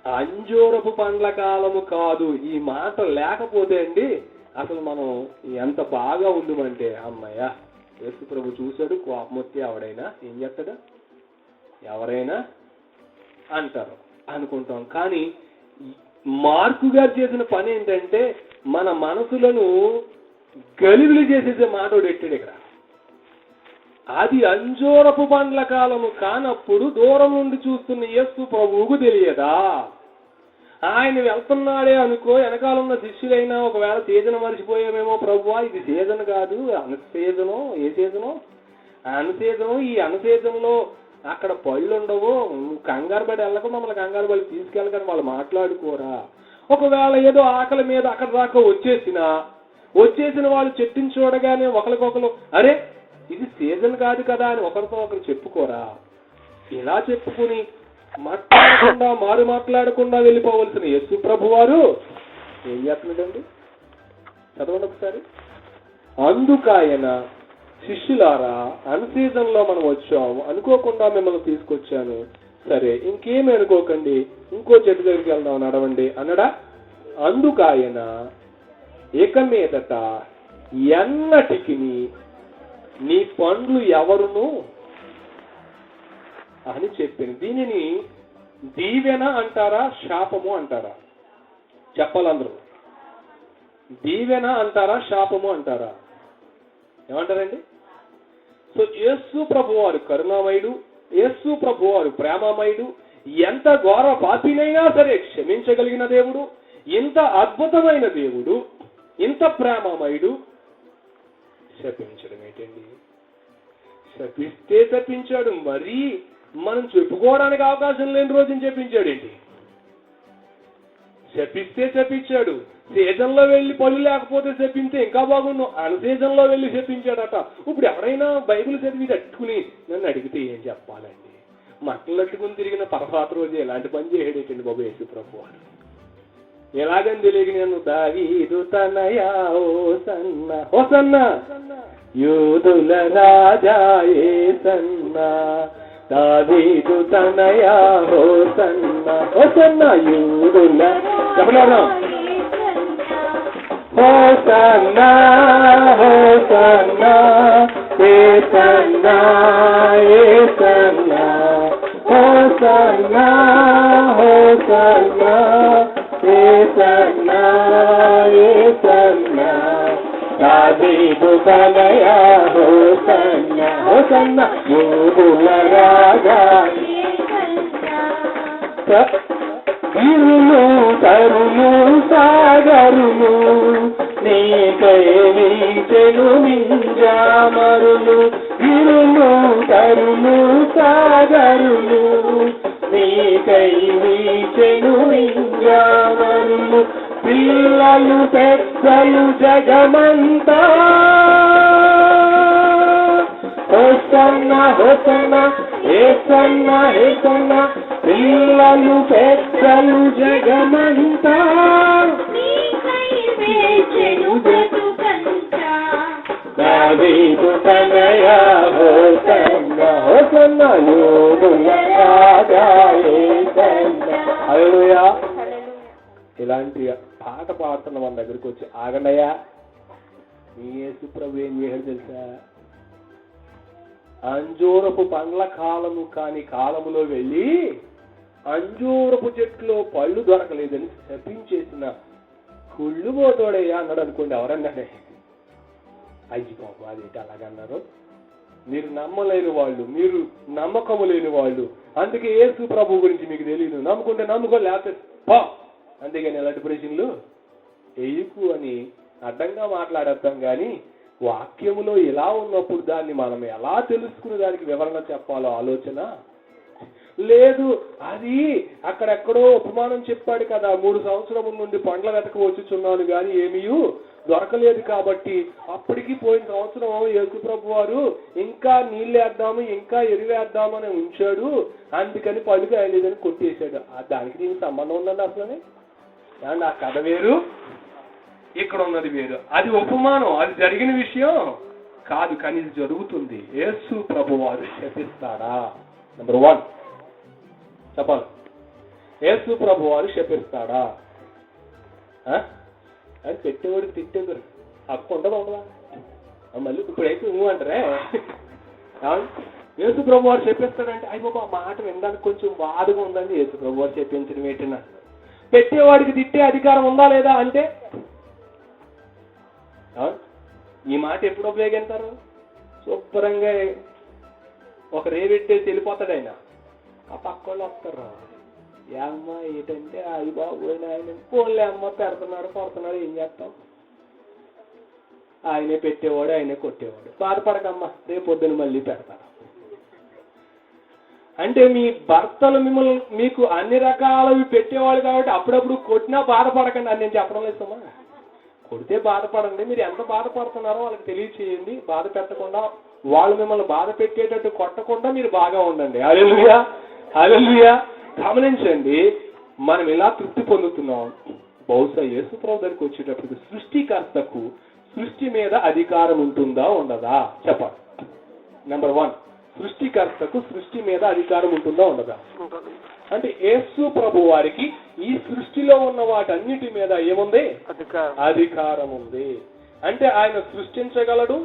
అంజూరపు పండ్ల కాలము కాదు. ఈ మాట లేకపోతే అండి అసలు మనం ఎంత బాగా ఉండుమంటే, అమ్మయ్య యేసు ప్రభు చూశాడు, కోపం వస్తే ఎవడైనా ఏం చేస్తాడు, ఎవరైనా అంటారు అనుకుంటాం. కానీ మార్కు గారు చేసిన పని ఏంటంటే మన మనసులను గలిబిలి చేసేసే మాటోడు ఎట్టాడు ఇక్కడ. అది అంజూరపు పండ్ల కాలము కానప్పుడు దూరం నుండి చూస్తున్న యేసు ప్రభువుకు తెలియదా? ఆయన వెళ్తున్నాడే అనుకో, వెనకాలన్న శిష్యులైనా ఒకవేళ సీజన్ మర్చిపోయామేమో, ప్రభువా ఇది సీజన్ కాదు, అన్సీజను. ఏ సీజను? అన్సీజను. ఈ అన్సీజన్లో అక్కడ పళ్ళు ఉండవు, కంగారు పడి వెళ్ళకు, మమ్మల్ని కంగారు పడి తీసుకెళ్ళకని వాళ్ళు మాట్లాడుకోరా? ఒకవేళ ఏదో ఆకలి మీద అక్కడ దాకా వచ్చేసిన వాళ్ళు చెట్టుని చూడగానే ఒకరికొకరు అరే ఇది సీజన్ కాదు కదా అని ఒకరితో ఒకరు చెప్పుకోరా? ఇలా చెప్పుకుని మాట్లాడకుండా వెళ్ళిపోవలసిన యేసు ప్రభు వారు ఏం చేస్తున్నాడండి? చదవండి ఒకసారి. అందుకాయన శిష్యులారా, అన్సీజన్ లో మనం వచ్చాము, అనుకోకుండా మిమ్మల్ని తీసుకొచ్చాను, సరే ఇంకేమి అనుకోకండి, ఇంకో చెట్టు దగ్గరికి వెళ్దాం నడవండి అన్నడా? అందుకాయన ఇక మీదట ఎన్నటికి నీ పండ్లు ఎవరును అని చెప్పింది. దీనిని దీవెన అంటారా, శాపము అంటారా? చెప్పాలందరూ. దీవెన అంటారా, శాపము అంటారా? ఏమంటారండి? సో యేసు ప్రభువారు కరుణామయుడు, యేసు ప్రభువారు ప్రేమమయుడు, ఎంత ఘోర పాపినైనా సరే క్షమించగలిగిన దేవుడు, ఇంత అద్భుతమైన దేవుడు, ఇంత ప్రేమమయుడు శపించడం ఏంటండి? శపిస్తే శపించాడు, మరీ మనం చెప్పుకోవడానికి అవకాశం లేని రోజుని చెప్పించాడేంటి? శపిస్తే శపించాడు. సీజన్ లో వెళ్ళి పళ్ళు లేకపోతే చెప్పింటే ఇంకా బాగుండు, అన్సీజన్ లో వెళ్ళి చెప్పించాడట. ఇప్పుడు ఎవరైనా బైబిల్ చదివి తట్టుకుని నన్ను అడిగితే ఏం చెప్పాలండి? మట్టలు తట్టుకుని తిరిగిన పరపాత రోజు ఎలాంటి పని చేయడేటండి బాబు యేసు ప్రభు వారు? ఎలాగని తెలియక నేను దావీదు తనయా హోసన్న యూదుల రాజా యేసన్న దావీదు తనయా హోసన్న యూదుల చెప్పలేరు hosanna hosanna Yesanna Yesanna hosanna hosanna Yesanna Yesanna దావీదు తనయా హోసన్న యూదుల రాజా ఇరులు తరులు సాగరులు నీకై వీచెను మింజామరులు ఇరులు తరులు సాగరులు నీకై వీచెను మింజామరులు పిల్లలు పెద్దలు జగమంతా హోసన్న హోసన్న యేసన్న యేసన్న పిల్లలు పెద్దలు జగమంతా దావీదు తనయా హోసన్న హోసన్న యూదుల రాజా యేసన్న హల్లెలూయా. ఇలాంటి పాట పాడుతున్న మన దగ్గరికి వచ్చి ఆగండయ్యా నీ యేసు ప్రభు ఏం చేయాలి తెలుసా? అంజూరపు పండ్ల కాలము కాని కాలములో వెళ్ళి అంజూరపు చెట్టులో పళ్ళు దొరకలేదని శపించేసిన కుళ్ళుబోతోడయ్యా అన్నాడు అనుకోండి. ఎవరన్నాడే? అయ్యి బాబు అదేంటి అలాగన్నారు? మీరు నమ్మలేని వాళ్ళు, మీరు నమ్మకము లేని వాళ్ళు, అందుకే యేసు ప్రభు గురించి మీకు తెలియదు. నమ్ముకుంటే నమ్ముకో, లేకపోతే పో. అంతేగాని ఎలాంటి ప్రశ్నలు ఎయ్యకు అని అడ్డంగా మాట్లాడేద్దాం. కానీ వాక్యములో ఇలా ఉన్నప్పుడు దాన్ని మనం ఎలా తెలుసుకుని దానికి వివరణ చెప్పాలో ఆలోచన లేదు. అది అక్కడెక్కడో ఉపమానం చెప్పాడు కదా, 3 సంవత్సరముల నుండి పండ్ల వెతక వచ్చుచున్నాను కానీ ఏమీ దొరకలేదు కాబట్టి అప్పటికి పోయిన సంవత్సరం యేసు ప్రభు వారు ఇంకా నీళ్ళేద్దాము ఇంకా ఎరువేద్దామని ఉంచాడు, అందుకని పళ్ళు కాయలేదని కొట్టేశాడు. దానికి దీనికి సంబంధం ఉందండి అసలు? అండ్ ఆ కథ వేరు, ఇక్కడ ఉన్నది వేరు. అది ఉపమానం, అది జరిగిన విషయం కాదు, కానీ ఇది జరుగుతుంది. యేసు ప్రభు వారు శపిస్తాడా? నెంబర్ 1 చెప్పాలి. యేసు ప్రభు వారు శపిస్తాడా? అది పెట్టేవాడికి తిట్టేవారు హక్కు ఉండదు ఉండదా? మళ్ళీ ఇప్పుడైతే నువ్వు అంటారే యేసు ప్రభు వారు శపిస్తాడంటే అయ్యి బాబు ఆ మాట వినడానికి కొంచెం బాధగా ఉందండి. యేసు ప్రభు వారు శపించడం ఏంటన్నా? పెట్టేవాడికి తిట్టే అధికారం ఉందా లేదా అంటే ఈ మాట ఎప్పుడు ఉపయోగిస్తారు? శుభ్రంగా ఒక రేవెట్టేసి వెళ్ళిపోతాడు ఆయన, ఆ పక్క వాళ్ళు వస్తారు. ఏ అమ్మ ఏంటంటే అయ్యి బాబు ఆయన ఫోన్లే అమ్మ పెడుతున్నాడు పడుతున్నాడు ఏం చేస్తాం? ఆయనే పెట్టేవాడు ఆయనే కొట్టేవాడు. బాధపడకమ్మా రేపు పొద్దున మళ్ళీ పెడతాడు. అంటే మీ భర్తలు మిమ్మల్ని మీకు అన్ని రకాలవి పెట్టేవాళ్ళు కాబట్టి అప్పుడప్పుడు కొట్టినా బాధపడకండి అని నేను చెప్పడం లేదమ్మా. కొడితే బాధపడండి, మీరు ఎంత బాధపడుతున్నారో వాళ్ళకి తెలియచేయండి. బాధ పెట్టకుండా, వాళ్ళు మిమ్మల్ని బాధ పెట్టేటట్టు కొట్టకుండా మీరు బాగా ఉండండి. హల్లెలూయా హల్లెలూయా. గమనించండి, మనం ఇలా తృప్తి పొందుతున్నాం. బహుశా యేసు ప్రభు దగ్గరికి వచ్చేటప్పుడు సృష్టికర్తకు సృష్టి మీద అధికారం ఉంటుందా ఉండదా చెప్పండి. నెంబర్ 1, సృష్టికర్తకు సృష్టి మీద అధికారం ఉంటుందా ఉండదా? అంటే యేసు ప్రభు వారికి ఈ సృష్టిలో ఉన్న వాటన్నిటి మీద ఏముంది? అధికారం ఉంది. అంటే ఆయన సృష్టించగలడు,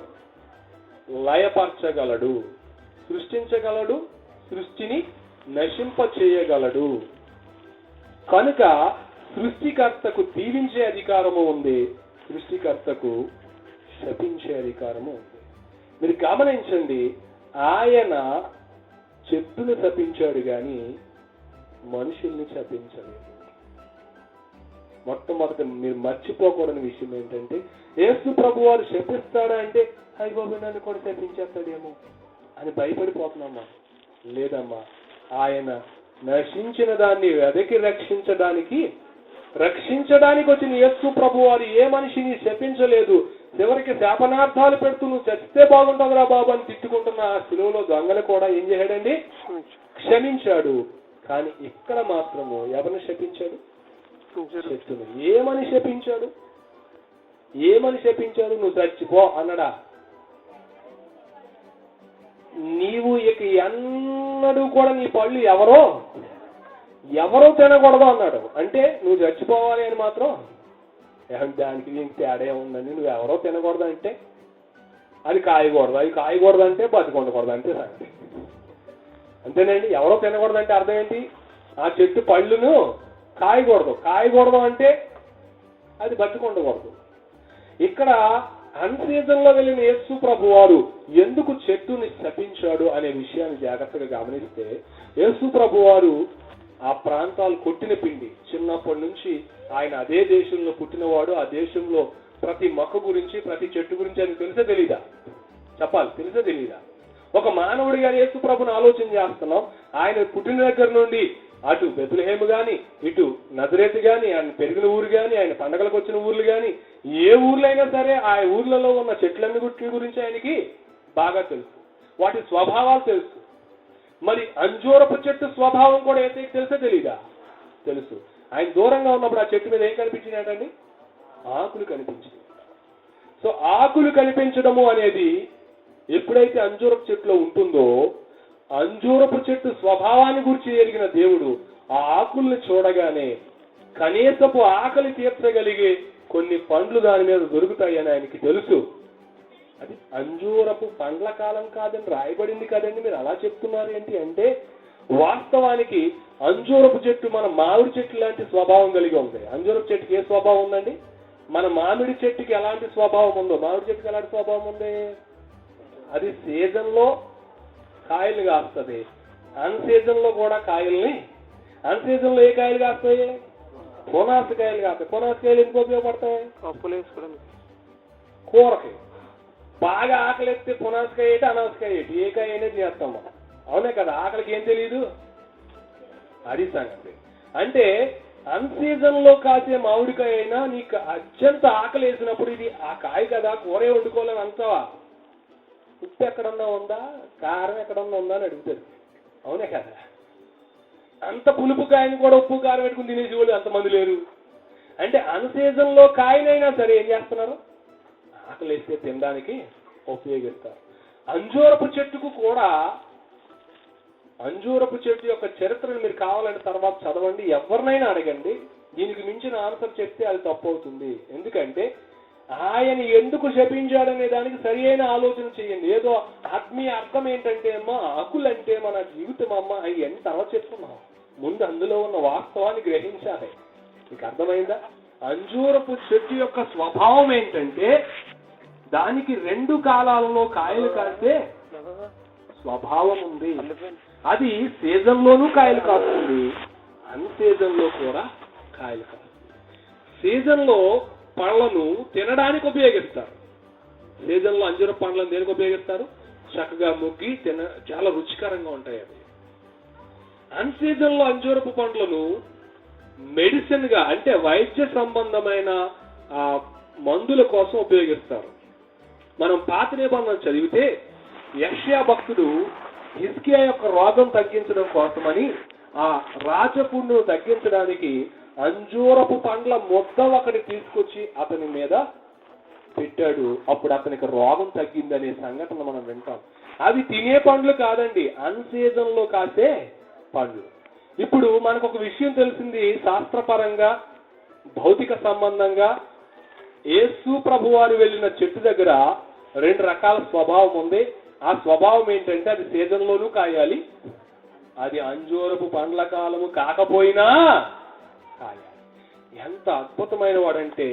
లయపరచగలడు, సృష్టించగలడు, సృష్టిని నశింప చేయగలడు. కనుక సృష్టికర్తకు దీవించే అధికారము ఉంది, సృష్టికర్తకు శపించే అధికారము ఉంది. మీరు గమనించండి, ఆయన చెట్టును శపించాడు కానీ మనుషుల్ని శపించలేదు. మొట్టమొదటి మీరు మర్చిపోకూడని విషయం ఏంటంటే, యేసు ప్రభు వారు శపిస్తాడా అంటే అయ్య బాబు నన్ను కూడా శపించేస్తాడేమో అని భయపడిపోతున్నామా? లేదమ్మా, ఆయన నశించిన దాన్ని వెదకి రక్షించడానికి వచ్చిన యేసు ప్రభు వారు ఏ మనిషిని శపించలేదు. చివరికి శాపనార్థాలు పెడుతూ నువ్వు చచ్చితే బాగుంటుందిరా బాబు అని తిట్టుకుంటున్న ఆ శిలువలో దొంగలు కూడా ఏం చేశాడండి? క్షమించాడు. కానీ ఇక్కడ మాత్రము ఎవరిని శపించాడు? చెట్టును. ఏమని శపించాడు? ఏమని శపించాడు? నువ్వు చచ్చిపో అన్నడా? నీవు ఇక ఎన్నడూ కూడా నీ పళ్ళు ఎవరో తినకూడదు అన్నాడు. అంటే నువ్వు చచ్చిపోవాలి అని మాత్రం దానికి నీకు తేడా ఉందండి. నువ్వు ఎవరో తినకూడదు అంటే అది కాయకూడదు, అది కాయకూడదు అంటే బతికొండకూడదు, అంతే సంగతి. అంతేనండి. ఎవరో తినకూడదు అంటే అర్థం ఏంటి? ఆ చెట్టు పళ్ళును కాయకూడదు అంటే అది బతికొండకూడదు. ఇక్కడ అన్సీజన్ లో వెళ్ళిన యేసు ప్రభు వారు ఎందుకు చెట్టుని శపించాడు అనే విషయాన్ని జాగ్రత్తగా గమనిస్తే, యేసు ప్రభు వారు ఆ ప్రాంతాలు కొట్టిన పిండి. చిన్నప్పటి నుంచి ఆయన అదే దేశంలో పుట్టినవాడు. ఆ దేశంలో ప్రతి మొక్క గురించి, ప్రతి చెట్టు గురించి ఆయన తెలిసే తెలీదా? చెప్పాలి, తెలిసే తెలీదా? ఒక మానవుడిగా యేసు ప్రభుని ఆలోచన చేస్తున్నాం. ఆయన పుట్టిన దగ్గర నుండి అటు బెత్లెహేము గాని, ఇటు నజరేతు గాని, ఆయన పెరిగిన ఊరు గాని, ఆయన పండగలకు వచ్చిన ఊర్లు గాని, ఏ ఊర్లైనా సరే ఆ ఊర్లలో ఉన్న చెట్లన్నీ గురించి ఆయనకి బాగా తెలుసు. వాటి స్వభావాలు తెలుసు. మరి అంజూరపు చెట్టు స్వభావం కూడా ఏసైకి తెలిసే తెలీదా? తెలుసు. ఆయన దూరంగా ఉన్నప్పుడు ఆ చెట్టు మీద ఏం కనిపించినాయండి? ఆకులు కనిపించింది. సో ఆకులు కనిపించడము అనేది ఎప్పుడైతే అంజూరపు చెట్టులో ఉంటుందో, అంజూరపు చెట్టు స్వభావాన్ని గురించి ఎరిగిన దేవుడు ఆ ఆకుల్ని చూడగానే కనీసపు ఆకలి తీర్చగలిగే కొన్ని పండ్లు దాని మీద దొరుకుతాయని ఆయనకి తెలుసు. అది అంజూరపు పండ్ల కాలం కాదని రాయబడింది కదండి, మీరు అలా చెప్తున్నారు ఏంటి అంటే, వాస్తవానికి అంజూరపు చెట్టు మన మామిడి చెట్టు లాంటి స్వభావం కలిగి ఉంది. అంజూరపు చెట్టుకి ఏ స్వభావం ఉందండి? మన మామిడి చెట్టుకి ఎలాంటి స్వభావం ఉందో మామిడి చెట్టుకి ఎలాంటి స్వభావం ఉంది? అది సీజన్ లో కాయలు కాస్తుంది, అన్ సీజన్ లో కూడా కాయల్ని. అన్ సీజన్ లో ఏ కాయలు కాస్తాయి? పునాస కాయలు కాస్తాయి. పునాస కాయలు ఎందుకు ఉపయోగపడతాయి? పప్పులు వేసుకోవడానికి, కూరకి. బాగా ఆకలి ఎత్తే పునాసకాయ ఏంటి, అనాసకాయ ఏంటి, ఏ కాయ అనేది చేస్తాం మనం, అవునే కదా? ఆకలికి ఏం తెలియదు, అది సంగతి. అంటే అన్ సీజన్ లో కాసే మామిడికాయ అయినా నీకు అత్యంత ఆకలి వేసినప్పుడు ఇది ఆ కాయ కదా, కూరే వండుకోవాలని అంటావా? ఉప్పు ఎక్కడన్నా ఉందా, కారం ఎక్కడన్నా ఉందా అని అడుగుతారు, అవునే కదా? అంత పులుపు కాయని కూడా ఉప్పు కారం పెట్టుకుని తినేసి వాళ్ళు అంతమంది లేరు. అంటే అన్ సీజన్ లో కాయనైనా సరే ఏం చేస్తున్నారు? ఆకలి వేస్తే తినడానికి ఉపయోగిస్తారు. అంజూరపు చెట్టుకు కూడా, అంజూరపు చెట్టు యొక్క చరిత్రను మీరు కావాలంటే తర్వాత చదవండి, ఎవరినైనా అడగండి, దీనికి మించిన ఆన్సర్ చెప్తే అది తప్పు అవుతుంది. ఎందుకంటే ఆయన ఎందుకు శపించాడనే దానికి సరి అయిన ఆలోచన చేయండి. ఏదో ఆత్మీయ అర్థం ఏంటంటే అమ్మా ఆకులంటే మన జీవితం అమ్మ అవి ఎంత తర్వాత చెప్తున్నాం, ముందు అందులో ఉన్న వాస్తవాన్ని గ్రహించాలి. మీకు అర్థమైందా? అంజూరపు చెట్టు యొక్క స్వభావం ఏంటంటే దానికి 2 కాలాలలో కాయలు కాసే స్వభావం ఉంది. అది సీజన్ లోనూ కాయలు కాస్తుంది, అన్ సీజన్ లో కూడా కాయలు కాస్తుంది. సీజన్ లో పండ్లను తినడానికి ఉపయోగిస్తారు. సీజన్ లో అంజూరపు పండ్లను దేనికి ఉపయోగిస్తారు? చక్కగా ముగ్గి చాలా రుచికరంగా ఉంటాయి అవి. అన్ సీజన్ లో అంజూరపు పండ్లను మెడిసిన్ గా, అంటే వైద్య సంబంధమైన మందుల కోసం ఉపయోగిస్తారు. మనం పాత నిబంధన చదివితే యెషయా భక్తుడు హిజ్కియా యొక్క రోగం తగ్గించడం కోసమని ఆ రాజపుండును తగ్గించడానికి అంజూరపు పండ్ల ముద్ద ఒకటి తీసుకొచ్చి అతని మీద పెట్టాడు. అప్పుడు అతనికి రోగం తగ్గిందనే సంఘటన మనం వింటాం. అవి తినే పండ్లు కాదండి, అన్ సీజన్ లో కాసే పండ్లు. ఇప్పుడు మనకు ఒక విషయం తెలిసింది, శాస్త్రపరంగా భౌతిక సంబంధంగా యేసు ప్రభువారు వెళ్ళిన చెట్టు దగ్గర 2 రకాల స్వభావం ఉంది. ఆ స్వభావం ఏంటంటే అది సీజన్ లోనూ కాయాలి, అది అంజూరపు పండ్ల కాలము కాకపోయినా కాయాలి. ఎంత అద్భుతమైన వాడంటే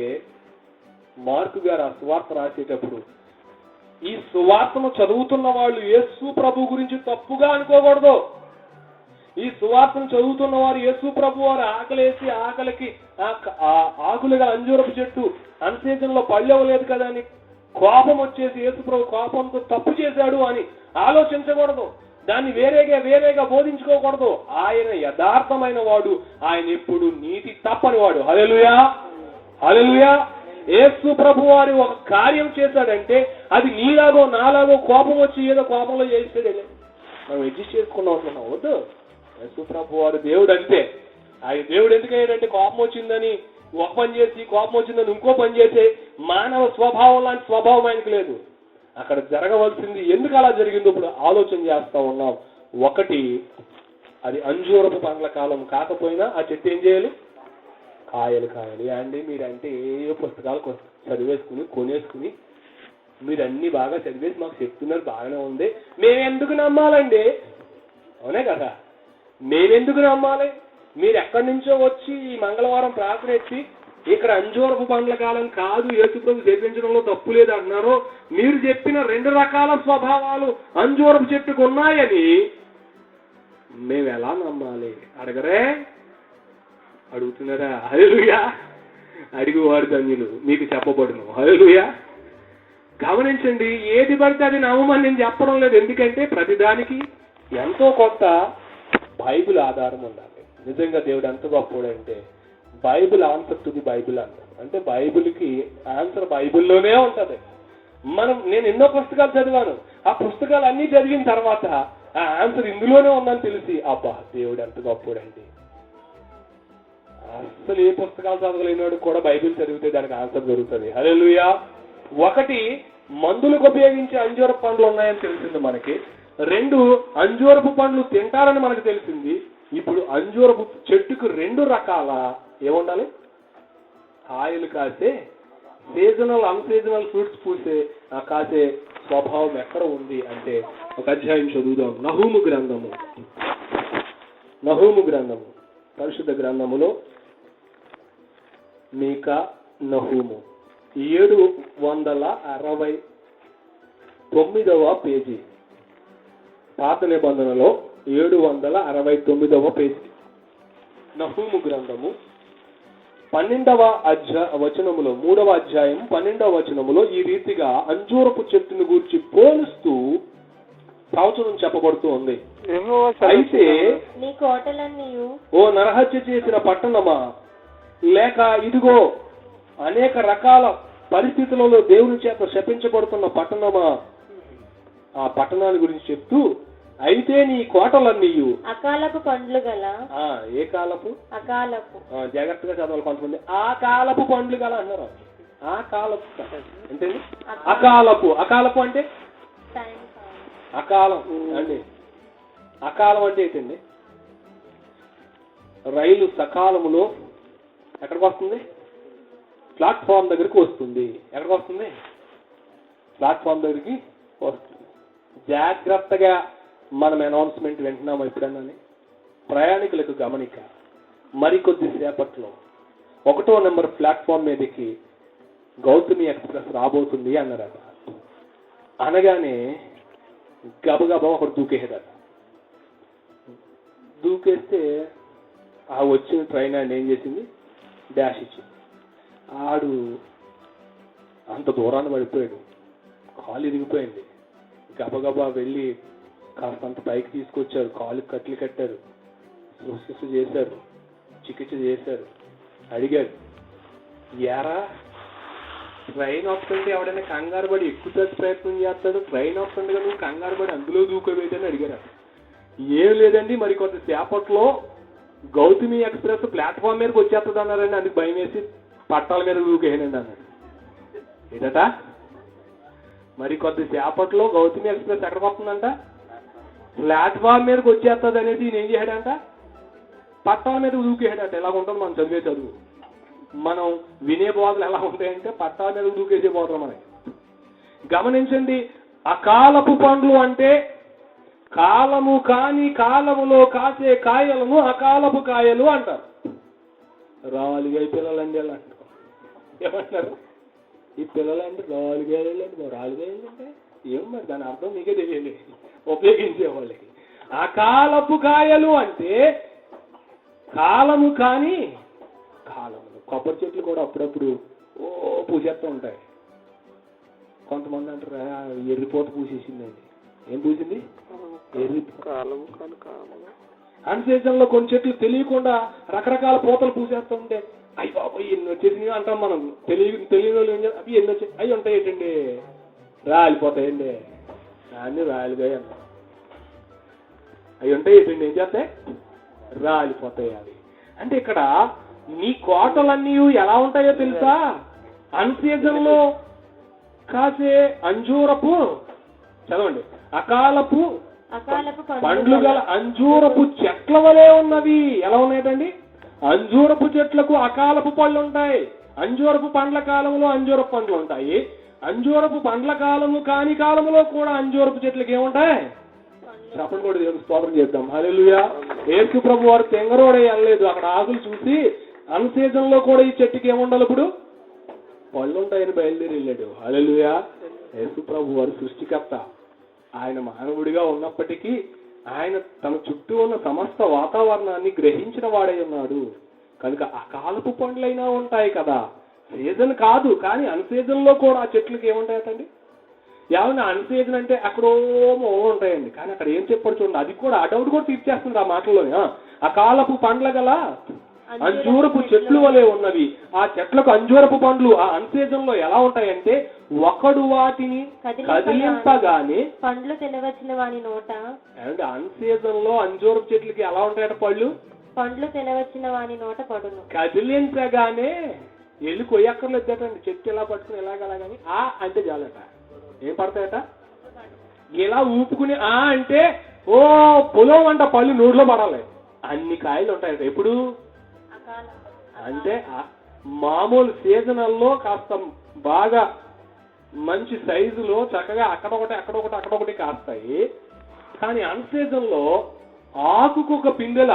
మార్కు గారు ఆ సువార్త రాసేటప్పుడు, ఈ సువార్తను చదువుతున్న వాళ్ళు యేసు ప్రభు గురించి తప్పుగా అనుకోకూడదు. ఈ సువార్తను చదువుతున్న వారు యేసు ప్రభు వారు ఆకలేసి ఆకలికి ఆకులుగా అంజూరపు చెట్టు అన్ సీజన్ లో పళ్ళు ఇవ్వలేదు కదా అని కోపం వచ్చేసి యేసు ప్రభు కోపంతో తప్పు చేశాడు అని ఆలోచించకూడదు. దాన్ని వేరేగా బోధించుకోకూడదు. ఆయన యథార్థమైన వాడు, ఆయన ఎప్పుడు నీతి తప్పని వాడు. హల్లెలూయా, హల్లెలూయా. యేసు ప్రభు వారు ఒక కార్యం చేశాడంటే అది నీలాగో నాలాగో కోపం వచ్చి ఏదో కోపంలో చేసాడే మనం అడ్జస్ట్ చేసుకున్నాం అనుకున్నాం. వద్దు, యేసు ప్రభు వారు దేవుడు అంతే. దేవుడు ఎందుకు అయ్యాడంటే కోపం వచ్చిందని ఒక పని చేసి, కోపం వచ్చిందని ఇంకో పని చేసే మానవ స్వభావం లాంటి స్వభావం ఆయనకు లేదు. అక్కడ జరగవలసింది ఎందుకు అలా జరిగిందో ఇప్పుడు ఆలోచన చేస్తా ఉన్నాం. ఒకటి, అది అంజూరపు పండ్ల కాలం కాకపోయినా ఆ చెట్టు ఏం చేయాలి? కాయలు కాయాలి. అండి మీరంటే ఏ పుస్తకాలు చదివేసుకుని కొనేసుకుని మీరు అన్ని బాగా చదివేసి మాకు చెప్తున్నారు, బాగానే ఉంది, మేమెందుకు నమ్మాలండి? అవునే కదా, మేమెందుకు నమ్మాలి? మీరు ఎక్కడి నుంచో వచ్చి ఈ మంగళవారం ప్రార్థన ఎత్తి ఇక్కడ అంజూరపు పండ్ల కాలం కాదు, యేసుప్రభు చెప్పించడంలో తప్పు లేదు అంటున్నారు. మీరు చెప్పిన 2 రకాల స్వభావాలు అంజూరపు చెట్టుకు ఉన్నాయని మేము ఎలా నమ్మాలి? అడగరే? అడుగుతున్నారా? హల్లెలూయా. అడిగేవాడు ధన్యులు, మీకు చెప్పబడును. హల్లెలూయా. గమనించండి, ఏది పడితే అది నమ్మమని నేను చెప్పడం లేదు. ఎందుకంటే ప్రతిదానికి ఎంతో కొంత బైబిల్ ఆధారం ఉండాలి. నిజంగా దేవుడు ఎంత గొప్పవాడంటే Bible answer to the Bible అంటారు. అంటే బైబిల్కి ఆన్సర్ బైబిల్లోనే ఉంటది. నేను ఎన్నో పుస్తకాలు చదివాను, ఆ పుస్తకాలు అన్ని చదివిన తర్వాత ఆ ఆన్సర్ ఇందులోనే ఉందని తెలిసి అబ్బా దేవుడు ఎంత గొప్పవాడండి. అసలు ఏ పుస్తకాలు చదవలేనివాడు కూడా బైబిల్ చదివితే దానికి ఆన్సర్ దొరుకుతుంది. హల్లెలూయా. ఒకటి, మందులకు ఉపయోగించే అంజూరపు పండ్లు ఉన్నాయని తెలిసింది మనకి. 2, అంజూరపు పండ్లు తింటారని మనకు తెలిసింది. ఇప్పుడు అంజూరపు చెట్టుకు 2 రకాల ఏముండాలి? కాయలు కాసే, సీజనల్ అన్సీజనల్ ఫ్రూట్స్ పూసే కాసే స్వభావం ఎక్కడ ఉంది అంటే ఒక అధ్యాయం చదువుదాం. నహూము గ్రంథము పరిశుద్ధ గ్రంథములో మీకా నహూము 769వ పేజీ, పాత నిబంధనలో 769వ పేజీ. నహూము గ్రంథము 12వ వచనములో 3వ అధ్యాయం 12వ వచనములో ఈ రీతిగా అంజూరపు చెట్టును గూర్చి పోలుస్తూ ప్రవచనం చెప్పబడుతూ ఉంది. అయితే నీ కోటలన్నీయు ఓ నరహత్య చేసిన పట్టణమా, లేక ఇదిగో అనేక రకాల పరిస్థితులలో దేవుని చేత శపించబడుతున్న పట్టణమా, ఆ పట్టణాన్ని గురించి చెప్తూ, అయితే నీ కోటలన్నీయు అకాలపు పండ్లు గల. ఏ కాలపు? అకాలపు. జాగ్రత్తగా చదవాలి కొంతమంది. ఆ కాలపు పండ్లు గల అన్నారు. ఆ కాలపు అంటే అకాలపు అంటే అకాలం అండి. అకాలం అంటే ఏంటండి? రైలు సకాలములో ఎక్కడికి వస్తుంది? ప్లాట్ఫామ్ దగ్గరికి వస్తుంది. ఎక్కడికి వస్తుంది? ప్లాట్ఫామ్ దగ్గరికి వస్తుంది. జాగ్రత్తగా మనం అనౌన్స్మెంట్ వింటున్నాము ఎప్పుడన్నా. ప్రయాణికులకు గమనిక, మరికొద్ది సేపట్లో 1వ నెంబర్ ప్లాట్ఫామ్ మీదకి గౌతమి ఎక్స్ప్రెస్ రాబోతుంది అన్నారట. అనగానే గబగబా ఒకటి దూకేసేదట. దూకేస్తే ఆ వచ్చిన ట్రైన్ ఆయన ఏం చేసింది? డాష్ ఇచ్చింది. ఆడు అంత దూరాన్ని పడిపోయాడు, కాలు ఇరిగిపోయింది. గబగబా వెళ్ళి కాస్తంత పైకి తీసుకొచ్చారు, కాలు కట్లు కట్టారు, శుశ్రూష చేశారు, చికిత్స చేశారు. అడిగాడు, యారా ట్రైన్ వస్తుంటే ఎవడైనా కంగారు పడి ఎక్కువ ప్రయత్నం చేస్తాడు, ట్రైన్ వస్తుండగా నువ్వు కంగారు పడి అందులో దూకోవేదని అడిగారు. ఏం లేదండి, మరి కొంత సేపట్లో గౌతమి ఎక్స్ప్రెస్ ప్లాట్ఫామ్ మీదకి వచ్చేస్తుంది అన్నారండి, అందుకు భయం వేసి పట్టాల మీద దూకేనండి అన్నాడు. ఏదట? మరి కొద్ది సేపట్లో గౌతమి ఎక్స్ప్రెస్ ఎక్కడికి వస్తుందంట? ప్లాట్ఫామ్ మీదకి వచ్చేస్తుంది అనేది ఈయన ఏం చేశాడంట? పట్టాల మీద దూకేసాడట. ఎలా ఉంటుంది మనం చదివే చదువు, మనం వినే బోధలు ఎలా ఉంటాయంటే పట్టాల మీద దూకేసే బోధలు మనకి. గమనించండి, అకాలపు పండ్లు అంటే కాలము కాని కాలములో కాసే కాయలను అకాలపు కాయలు అంటారు. రాలుగాయ పిల్లలండి ఎలా అంటారు. ఏమంటారు? ఈ పిల్లలంటే రాలుగాయలండి. రాలుగాయలు అంటే ఏం మరి దాని అర్థం మీకే తెలియాలి ఉపయోగించే వాళ్ళకి. అకాలపు కాయలు అంటే కాలము కాని కాలములు. కొబ్బరి చెట్లు కూడా అప్పుడప్పుడు పూసేస్తూ ఉంటాయి. కొంతమంది అంటారు ఎర్రిపోత పూసేసిందండి. ఏం పూసింది? కాలము కాని కాలము. అన్సీజన్లో కొన్ని చెట్లు తెలియకుండా రకరకాల పూతలు పూసేస్తూ ఉంటే అయ్యి బాబోయ్ ఎన్ని వచ్చేసినాయి అంటాం మనం. తెలియని వాళ్ళు ఏం చేస్తారు, అవి ఎన్ని వచ్చాయి, అవి ఉంటాయి ఏంటండి, రాలిపోతాయండి, అన్ని రాలిపోయి అవి ఉంటాయి ఏంటండి, ఏం చేస్తాయి, రాలిపోతాయి. అవి అంటే ఇక్కడ నీ కోటలన్నీ ఎలా ఉంటాయో తెలుసా? అన్సీజన్ లో కాసే అంజూరపు, చదవండి, అకాలపు పండ్లు గల అంజూరపు చెట్ల వలె ఉన్నవి. ఎలా ఉన్నాయండి? అంజూరపు చెట్లకు అకాలపు పళ్ళు ఉంటాయి. అంజూరపు పండ్ల కాలంలో అంజూరపు పండ్లు ఉంటాయి. అంజూరపు పండ్ల కాలము కాని కాలంలో కూడా అంజూరపు చెట్లకి ఏముంటాయి? చెప్పండి కూడా దేవునికి స్తోత్రం చేద్దాం. హల్లెలూయా. యేసు ప్రభు వారు తెంగరోడే వెళ్ళలేదు. అక్కడ ఆకులు చూసి అన్ సీజన్ లో కూడా ఈ చెట్టుకి ఏముండాలి? ఇప్పుడు పళ్ళు ఉంటాయని బయలుదేరి వెళ్ళాడు. హల్లెలూయా. యేసు ప్రభు వారు సృష్టికర్త. ఆయన మానవుడిగా ఉన్నప్పటికీ ఆయన తన చుట్టూ ఉన్న సమస్త వాతావరణాన్ని గ్రహించిన వాడై ఉన్నాడు. కనుక అకాలపు పండ్లైనా ఉంటాయి కదా, సీజన్ కాదు కానీ అన్ సీజన్ లో కూడా ఆ చెట్లకి ఏముంటాయటండి? ఏమన్నా అన్ సీజన్ అంటే అక్కడో మూలలు ఉంటాయండి. కానీ అక్కడ ఏం చెప్పాడు చూడండి, అది కూడా ఆ డౌట్ కూడా తీర్చేస్తుంది ఆ మాటల్లోనే. అకాలపు పండ్ల గల అంజూరపు చెట్లు వలె ఉన్నవి. ఆ చెట్లకు అంజూరపు పండ్లు ఆ అన్ సీజన్ లో ఎలా ఉంటాయంటే, ఒకడు వాటిని కదిలింపగానే పండ్లు తినవచ్చిన వాని నోట. అంటే అన్ సీజన్ లో అంజూరపు చెట్లకి ఎలా ఉంటాయట? పండ్లు తినవచ్చిన వాని నోట పడును. కదిలించగానే ఎల్లు కొయ్యక్కర్లేదటండి. చెట్టు ఎలా పట్టుకుని ఎలాగలాగని ఆ అంటే చాలట. ఏం పడతాయట? ఇలా ఊపుకుని ఆ అంటే ఓ పొలం అంట పళ్ళు నోట్లో పడాలి. అన్ని కాయలు ఉంటాయట. ఎప్పుడు అంటే మామూలు సీజనల్లో కాస్త బాగా మంచి సైజులో చక్కగా అక్కడొకటి కాస్తాయి. కానీ అన్ సీజన్ లో ఆకుకు ఒక పిందెల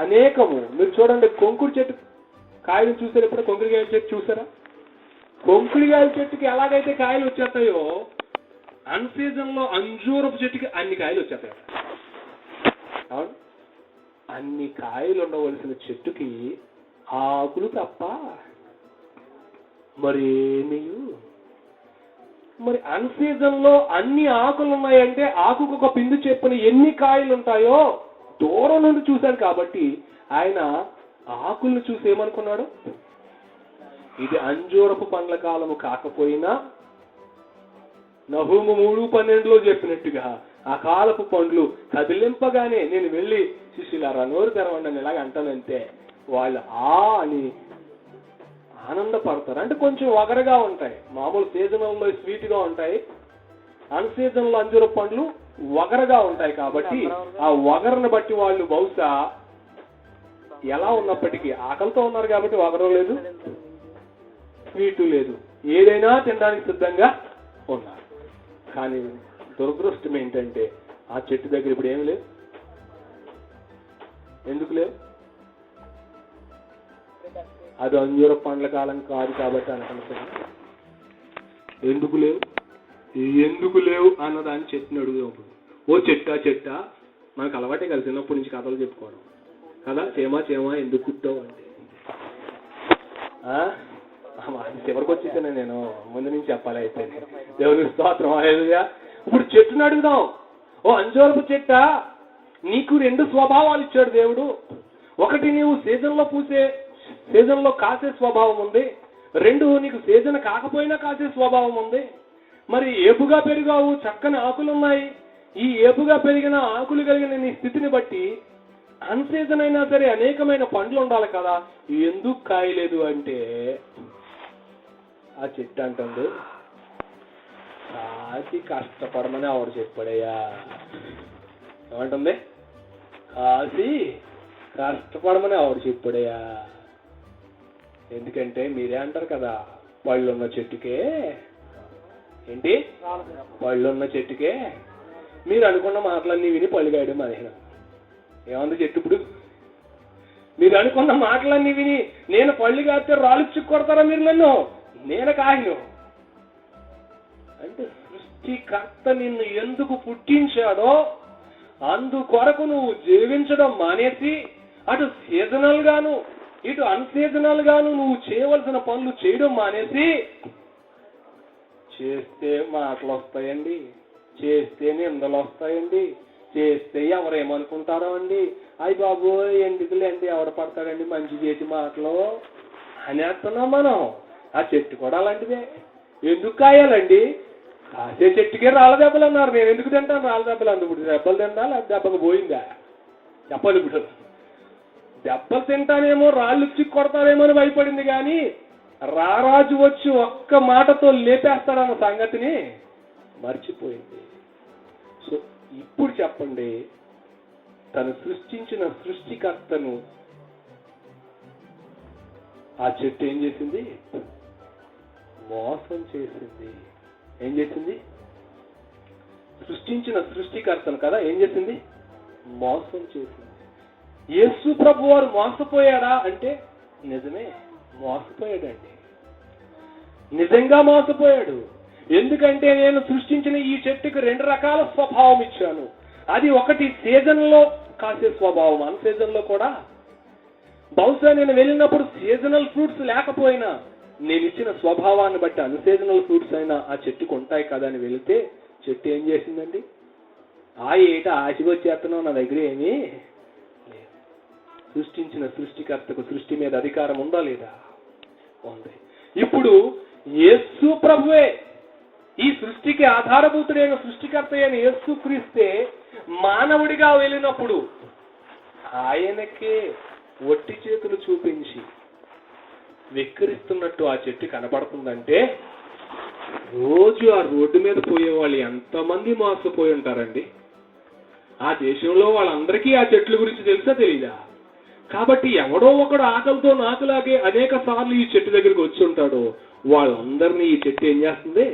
అనేకము. మీరు చూడండి, కొంకుడు చెట్టు కాయలు చూసారు ఎప్పుడు? కొంకుడికాయ చెట్టు చూసారా? కొంకుడికాయ చెట్టుకి ఎలాగైతే కాయలు వచ్చేస్తాయో అన్ సీజన్ లో అంజూరపు చెట్టుకి అన్ని కాయలు వచ్చేస్తాయి. అవును, అన్ని కాయలు ఉండవలసిన చెట్టుకి ఆకులు తప్ప మరేమీ. మరి అన్ సీజన్ లో అన్ని ఆకులు ఉన్నాయంటే ఆకుకు ఒక పిందు చెప్పుని ఎన్ని కాయలు ఉంటాయో దూరం నుండి చూశాడు. కాబట్టి ఆయన ఆకులను చూసి ఏమనుకున్నాడు? ఇది అంజూరపు పండ్ల కాలము కాకపోయినా నహూము 3:12 చెప్పినట్టుగా ఆ కాలపు పండ్లు కదిలింపగానే నేను వెళ్ళి శిష్యులారా నోరు తెరవండి అని ఇలాగ అంటానంటే వాళ్ళు అని ఆనందపడతారు. అంటే కొంచెం వగరగా ఉంటాయి. మామూలు సీజనల్లో స్వీట్ గా ఉంటాయి. అన్ సీజన్ లో అంజూరపు పండ్లు వగరగా ఉంటాయి. కాబట్టి ఆ వగరను బట్టి వాళ్ళు బహుశా ఎలా ఉన్నప్పటికీ ఆకలితో ఉన్నారు కాబట్టి వగరం లేదు, స్వీటు లేదు, ఏదైనా తినడానికి సిద్ధంగా ఉన్నారు. కానీ దురదృష్టం ఏంటంటే ఆ చెట్టు దగ్గర ఇప్పుడు ఏమి లేవు. ఎందుకు లేవు? అది అంజూర పండ్ల కాలం కాదు కాబట్టి అనుకుంటున్నాను. ఎందుకు లేవు అన్నదాన్ని చెట్టుని అడుగుదాం. ఓ చెట్టా మనకు అలవాటే కదా చిన్నప్పటి నుంచి కథలు చెప్పుకోవడం కదా. చేమా ఎందుకు కుట్టావు అంటే చివరికి వచ్చేసాను నేను. ముందు నుంచి చెప్పాలి అయితే. దేవుని స్తోత్రం. హల్లెలూయా. ఇప్పుడు చెట్టుని అడుగుదాం. ఓ అంజూరపు చెట్ట, నీకు 2 స్వభావాలు ఇచ్చాడు దేవుడు. ఒకటి నీవు సీజన్లో కాసే స్వభావం ఉంది. 2 నీకు సీజన్ కాకపోయినా కాసే స్వభావం ఉంది. మరి ఏపుగా పెరిగావు, చక్కని ఆకులు ఉన్నాయి. ఈ ఏపుగా పెరిగిన ఆకులు కలిగిన నీ స్థితిని బట్టి అన్ సీజన్ అయినా సరే అనేకమైన పండ్లు ఉండాలి కదా, ఎందుకు కాయలేదు అంటే ఆ చెట్టు అంటుంది, కాసి కష్టపడమని ఆవిడ చెప్పాడయ్యా. ఏమంటుంది? కాసి కష్టపడమని ఆవిడ చెప్పాడయ్యా. ఎందుకంటే మీరే అంటారు కదా, పళ్ళున్న చెట్టుకే ఏంటి, పళ్ళున్న చెట్టుకే మీరు అనుకున్న మాటలన్నీ విని పళ్ళు కాయడం మానేనా? ఏమంది చెట్టు? ఇప్పుడు మీరు అనుకున్న మాటలన్నీ విని నేను పళ్ళు కాస్తే రాళ్ళు చిక్కొడతారా మీరు నన్ను? నేను కాయను అంటే సృష్టికర్త నిన్ను ఎందుకు పుట్టించాడో అందుకొరకు నువ్వు జీవించడం మానేసి అటు సీజనల్ గాను ఇటు అన్సీజనల్ గాను నువ్వు చేయవలసిన పనులు చేయడం మానేసి, చేస్తే మాటలు వస్తాయండి, చేస్తే నిందలు వస్తాయండి, చేస్తే ఎవరేమనుకుంటారో అండి, అయ్యి బాబోయ్ ఎందుకులేండి ఎవడ పడతాడండి మంచి చేసి మాటలు అనేస్తున్నాం మనం. ఆ చెట్టు కూడా అలాంటిదే. ఎందుకు కాయాలండి? కాసే చెట్టుకే రాళ్ళ దెబ్బలు అన్నారు. నేను ఎందుకు తింటాను రాళ్ళ దెబ్బలు? అందుకు దెబ్బలు తిందా లేదా దెబ్బకు పోయిందా చెప్పాలి. ఇప్పుడు దెబ్బలు తింటానేమో, రాళ్ళు చిక్కు కొడతానేమో అని భయపడింది, కానీ రారాజు వచ్చి ఒక్క మాటతో లేపేస్తాడన్న సంగతిని మర్చిపోయింది. సో ఇప్పుడు చెప్పండి, తను సృష్టించిన సృష్టికర్తను ఆ చెట్టు ఏం చేసింది? మోసం చేసింది. ఏం చేసింది? సృష్టించిన సృష్టికర్తను కదా ఏం చేసింది? మోసం చేసింది. యేసు ప్రభు వారు మోసపోయాడా అంటే నిజమే, మోసపోయాడండి. నిజంగా మోసపోయాడు. ఎందుకంటే నేను సృష్టించిన ఈ చెట్టుకు 2 రకాల స్వభావం ఇచ్చాను. అది ఒకటి సీజన్లో కాసే స్వభావం, అన్ సీజన్లో కూడా. బహుశా నేను వెళ్ళినప్పుడు సీజనల్ ఫ్రూట్స్ లేకపోయినా నేను ఇచ్చిన స్వభావాన్ని బట్టి అన్సీజనల్ ఫ్రూట్స్ అయినా ఆ చెట్టుకు ఉంటాయి కదా అని వెళితే చెట్టు ఏం చేసిందండి? ఏట ఆశగా వచ్చేస్తున్నావు, నా దగ్గర ఏమీ లేదు. సృష్టించిన సృష్టికర్తకు సృష్టి మీద అధికారం ఉందా లేదా? ఉంది. ఇప్పుడు యేసు ప్రభువే ఈ సృష్టికి ఆధారభూతుడైన సృష్టికర్త అయిన యేసు క్రీస్తే మానవుడిగా వెళ్ళినప్పుడు ఆయనకే ఒట్టి చేతులు చూపించి వెక్కిరిస్తున్నట్టు ఆ చెట్టు కనబడుతుందంటే రోజు ఆ రోడ్డు మీద పోయేవాళ్ళు ఎంతమంది మోసపోయి ఉంటారండి. ఆ దేశంలో వాళ్ళందరికీ ఆ చెట్ల గురించి తెలుసా తెలీదా? కాబట్టి ఎవడో ఒకడు ఆకలితో నాకులాగే అనేక సార్లు ఈ చెట్టు దగ్గరికి వచ్చి ఉంటాడో వాళ్ళందరినీ ఈ చెట్టు ఏం చేస్తుంది?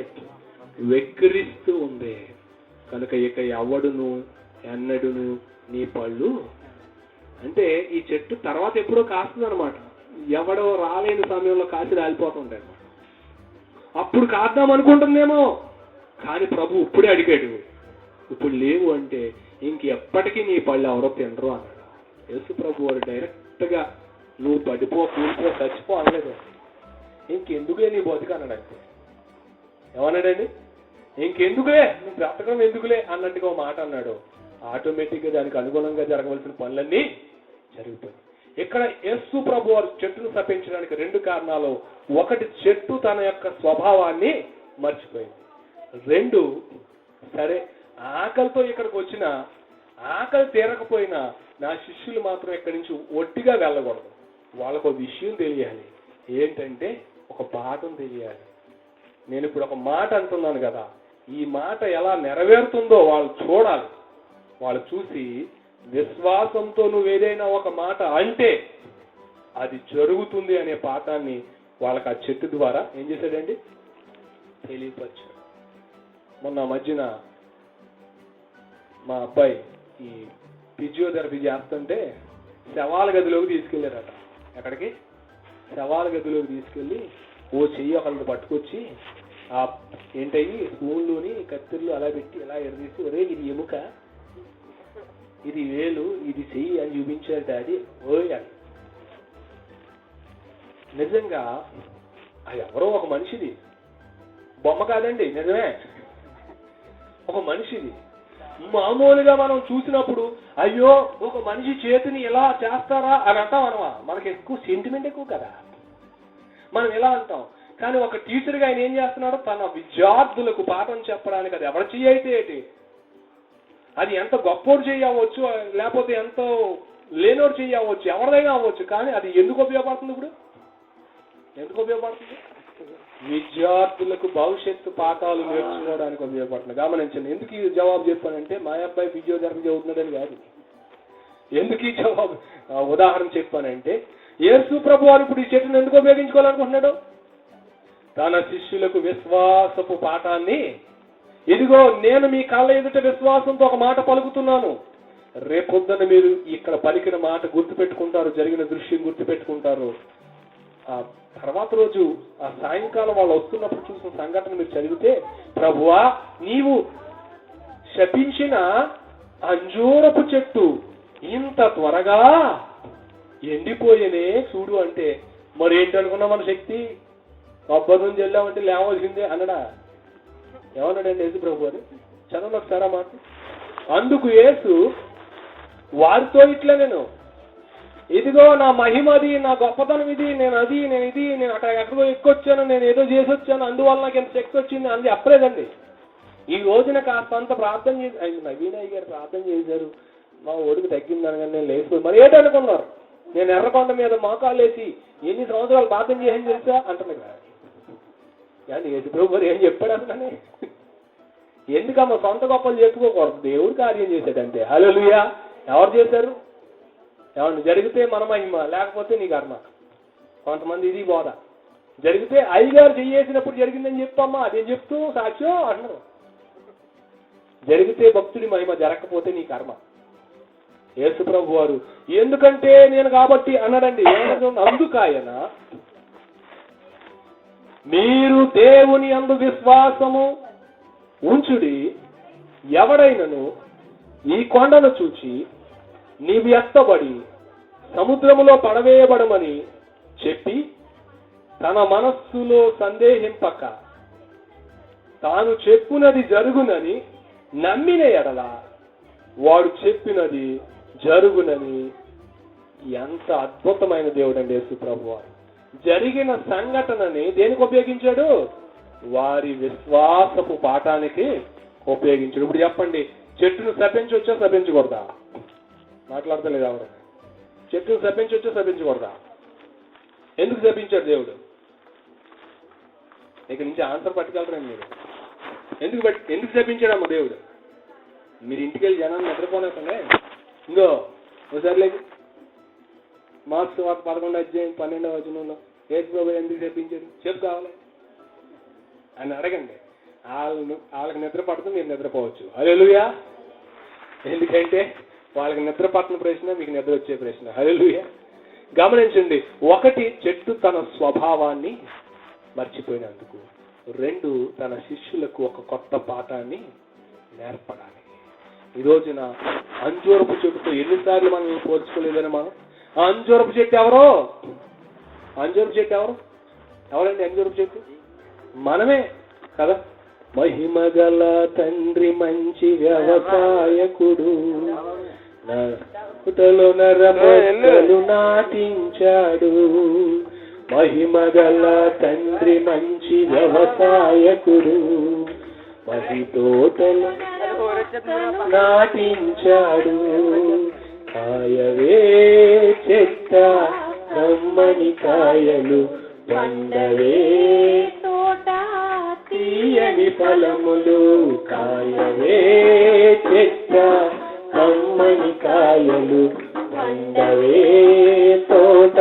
వెక్కిరిస్తూ ఉంది. కనుక ఇక ఎవడును ఎన్నడును నీ పళ్ళు అంటే ఈ చెట్టు తర్వాత ఎప్పుడో కాస్తుంది అనమాట. ఎవడో రాలేని సమయంలో కాసి రాలిపోతుంటాయి అనమాట. అప్పుడు కాద్దాం అనుకుంటుందేమో, కానీ ప్రభు ఇప్పుడే అడిగాడు, ఇప్పుడు లేవు అంటే ఇంకెప్పటికీ నీ పళ్ళు ఎవరో తినరు అన్నాడు. యేసు ప్రభు వారు డైరెక్ట్ గా నువ్వు పడిపో, కూలిపో, చచ్చిపో అనలేదు. ఇంకెందుకే నీ బతుకు అన్నాడు. అంతే. ఏమన్నాడండి? ఇంకెందుకులే, నువ్వు బ్రతకం ఎందుకులే అన్నట్టుగా ఒక మాట అన్నాడు. ఆటోమేటిక్ గా దానికి అనుగుణంగా జరగవలసిన పనులన్నీ జరిగిపోయి. ఇక్కడ యేసు ప్రభు వారు చెట్టును శపించడానికి 2 కారణాలు. ఒకటి, చెట్టు తన యొక్క స్వభావాన్ని మర్చిపోయింది. 2, సరే ఆకలితో ఇక్కడికి వచ్చిన ఆకలి తీరకపోయినా నా శిష్యులు మాత్రం ఇక్కడి నుంచి ఒట్టిగా వెళ్ళకూడదు. వాళ్ళకు ఒక విషయం తెలియాలి. ఏంటంటే ఒక పాఠం తెలియాలి. నేను ఇప్పుడు ఒక మాట అంటున్నాను కదా, ఈ మాట ఎలా నెరవేరుతుందో వాళ్ళు చూడాలి. వాళ్ళు చూసి విశ్వాసంతో నువ్వు ఏదైనా ఒక మాట అంటే అది జరుగుతుంది అనే పాఠాన్ని వాళ్ళకి ఆ చెట్టు ద్వారా ఏం చేశాడండి? తెలియపరిచాడు. మొన్న మధ్యన మా అబ్బాయి ఈ ఫిజియోథెరపీ చేస్తుంటే శవాల గదిలోకి తీసుకెళ్లారట. ఎక్కడికి? శవాల గదిలోకి తీసుకెళ్లి ఓ చెయ్యి ఒకళ్ళని పట్టుకొచ్చి ఆ ఏంటయ్యి స్పూన్లోని కత్తిర్లు అలా పెట్టి ఇలా ఎరదీసి, ఒరే ఇది ఎముక, ఇది వేలు, ఇది చెయ్యి అని చూపించారు డాడీ. ఓయ్ అని. నిజంగా అది ఎవరో ఒక మనిషిది, బొమ్మ కాదండి, నిజమే ఒక మనిషిది. మామూలుగా మనం చూసినప్పుడు అయ్యో ఒక మనిషి చేతిని ఇలా చేస్తారా అని అంటాం అనమా. మనకి ఎక్కువ సెంటిమెంట్ ఎక్కువ కదా, మనం ఇలా అంటాం. కానీ ఒక టీచర్గా ఆయన ఏం చేస్తున్నాడు? తన విద్యార్థులకు పాఠం చెప్పడానికి, అది ఎవరి చెయ్యి అయితే ఏంటి, అది ఎంత గొప్పోడు చెయ్యవచ్చు, లేకపోతే ఎంతో లేనోడు చెయ్యవచ్చు, ఎవరిదైనా అవ్వచ్చు, కానీ అది ఎందుకు ఉపయోగపడుతుంది? ఇప్పుడు ఎందుకు ఉపయోగపడుతుంది? విద్యార్థులకు భవిష్యత్తు పాఠాలు నేర్చుకోవడానికి ఉపయోగపడుతుంది. గమనించండి. ఎందుకు ఈ జవాబు చెప్పానంటే మా అబ్బాయి ఫిజియోథెరపీ చదువుతున్నాడని కాదు. ఎందుకు ఈ జవాబు ఉదాహరణ చెప్పానంటే యేసు ప్రభు వారు ఇప్పుడు ఈ చెట్టును ఎందుకు ఉపయోగించుకోవాలనుకుంటున్నాడు? తన శిష్యులకు విశ్వాసపు పాఠాన్ని, ఇదిగో నేను మీ కళ్ళ ఎదుట విశ్వాసంతో ఒక మాట పలుకుతున్నాను, రేపొద్దున మీరు ఇక్కడ పలికిన మాట గుర్తుపెట్టుకుంటారు, జరిగిన దృశ్యం గుర్తుపెట్టుకుంటారు. ఆ తర్వాత రోజు ఆ సాయంకాలం వాళ్ళు వస్తున్నప్పుడు చూసిన సంఘటన మీరు చదివితే, ప్రభువా నీవు శపించిన అంజూరపు చెట్టు ఇంత త్వరగా ఎండిపోయేనే చూడు అంటే, మరి ఏంటనుకున్నా మన శక్తి, కొబ్బరి నుంచి వెళ్ళామంటే లేవలసిందే అన్నడా? ఏమన్నాడండి యేసు ప్రభు అని? చదవండి ఒకసారి మాట. అందుకు యేసు వారితో ఇట్లా, నేను ఇదిగో నా మహిమది, నా గొప్పతనం ఇది, నేను అది, నేను ఇది, నేను అక్కడ ఎక్కడికో ఎక్కొచ్చాను, నేను ఏదో చేసి వచ్చాను, అందువల్ల నాకు ఎంత శక్తి వచ్చింది అంది అప్పలేదండి. ఈ రోజున కాస్తంత ప్రార్థన చేసి, నవీనయ్య గారు ప్రార్థన చేశారు, మా ఓడికి తగ్గిందని కానీ నేను లేచిపోయి మరి ఏంటనుకున్నారు? నేను ఎర్రకొండ మీద మోకాళ్ళేసి ఎన్ని సంవత్సరాలు పాపం చేసి తెలుసా అంటున్నా కదా. కానీ యేసుప్రభు మరి ఏం చెప్పాడు అంటున్నానే, ఎందుకమ్మా సొంత గొప్పలు చెప్పుకోకూడదు, దేవుడు కార్యం చేశాడంటే. హల్లెలూయా. ఎవరు చేశారు? ఏమన్నా జరిగితే మన మహిమ, లేకపోతే నీ కర్మ. కొంతమంది ఇది బోధ, జరిగితే అయ్యగారు చేసినప్పుడు జరిగిందని చెప్పమ్మా, అదేం చెప్తూ సాక్ష్యం అంటున్నారు. జరిగితే భక్తుడి మహిమ, జరగకపోతే నీ కర్మ. యేసుప్రభు వారు ఎందుకంటే నేను కాబట్టి అన్నాడండి. అందుకాయన మీరు దేవుని యందు విశ్వాసము ఉంచుడి, ఎవడైనను ఈ కొండను చూచి నీవు ఎత్తబడి సముద్రములో పడవేయబడమని చెప్పి తన మనస్సులో సందేహింపక తాను చెప్పునది జరుగునని నమ్మిన ఎడల వాడు చెప్పినది జరుగునని. ఎంత అద్భుతమైన దేవుడు అండి యేసు ప్రభువారు. జరిగిన సంఘటనని దేనికి ఉపయోగించాడు? వారి విశ్వాసపు పాఠానికి ఉపయోగించాడు. ఇప్పుడు చెప్పండి, చెట్టును శపించవచ్చా శపించకూడదా? మాట్లాడతలేదు ఎవరు? చెట్టును శపించవచ్చా శపించకూడదా? ఎందుకు శపించాడు దేవుడు? ఇక నుంచి ఆన్సర్ పట్టుకెళ్ళరండి మీరు. ఎందుకు శపించాడమ్మ దేవుడు? మీరు ఇంటికి వెళ్ళి జనాన్ని నిద్రపోలేకుండా ఇంకో ఒకసారి లేదు మార్క్స్ 11:12 యేసు ప్రభువు ఎందుకు చెప్పించారు చెప్పు కావాలి అని అడగండి. వాళ్ళకి నిద్ర పడుతుంది, మీరు నిద్రపోవచ్చు. హల్లెలూయా. ఎందుకంటే వాళ్ళకి నిద్ర పట్టిన ప్రశ్న మీకు నిద్ర వచ్చే ప్రశ్న. హల్లెలూయా. గమనించండి, ఒకటి, చెట్టు తన స్వభావాన్ని మర్చిపోయినందుకు. 2, తన శిష్యులకు ఒక కొత్త పాఠాన్ని నేర్పడానికి. ఈ రోజున అంజూరపు చెట్టుతో ఎన్నిసార్లు మనం పోల్చుకోలేదని మనం. అంజూరపు చెట్టు ఎవరో? అంజూరపు చెట్టు ఎవరు? ఎవరండి అంజూరపు చెట్టు? మనమే కదా. మహిమగల తండ్రి మంచి వ్యవసాయకుడు, నాటలో నరమొక్కలు నాటించాడు. మహిమగల తండ్రి మంచి వ్యవసాయకుడు, మహి తోటలు నాటించాడు. కాయవే చెట్ట కమ్మని కాయలు, పండవే తోట తీయని ఫలములు. కాయవే చెట్ట కమ్మని కాయలు, పండవే తోట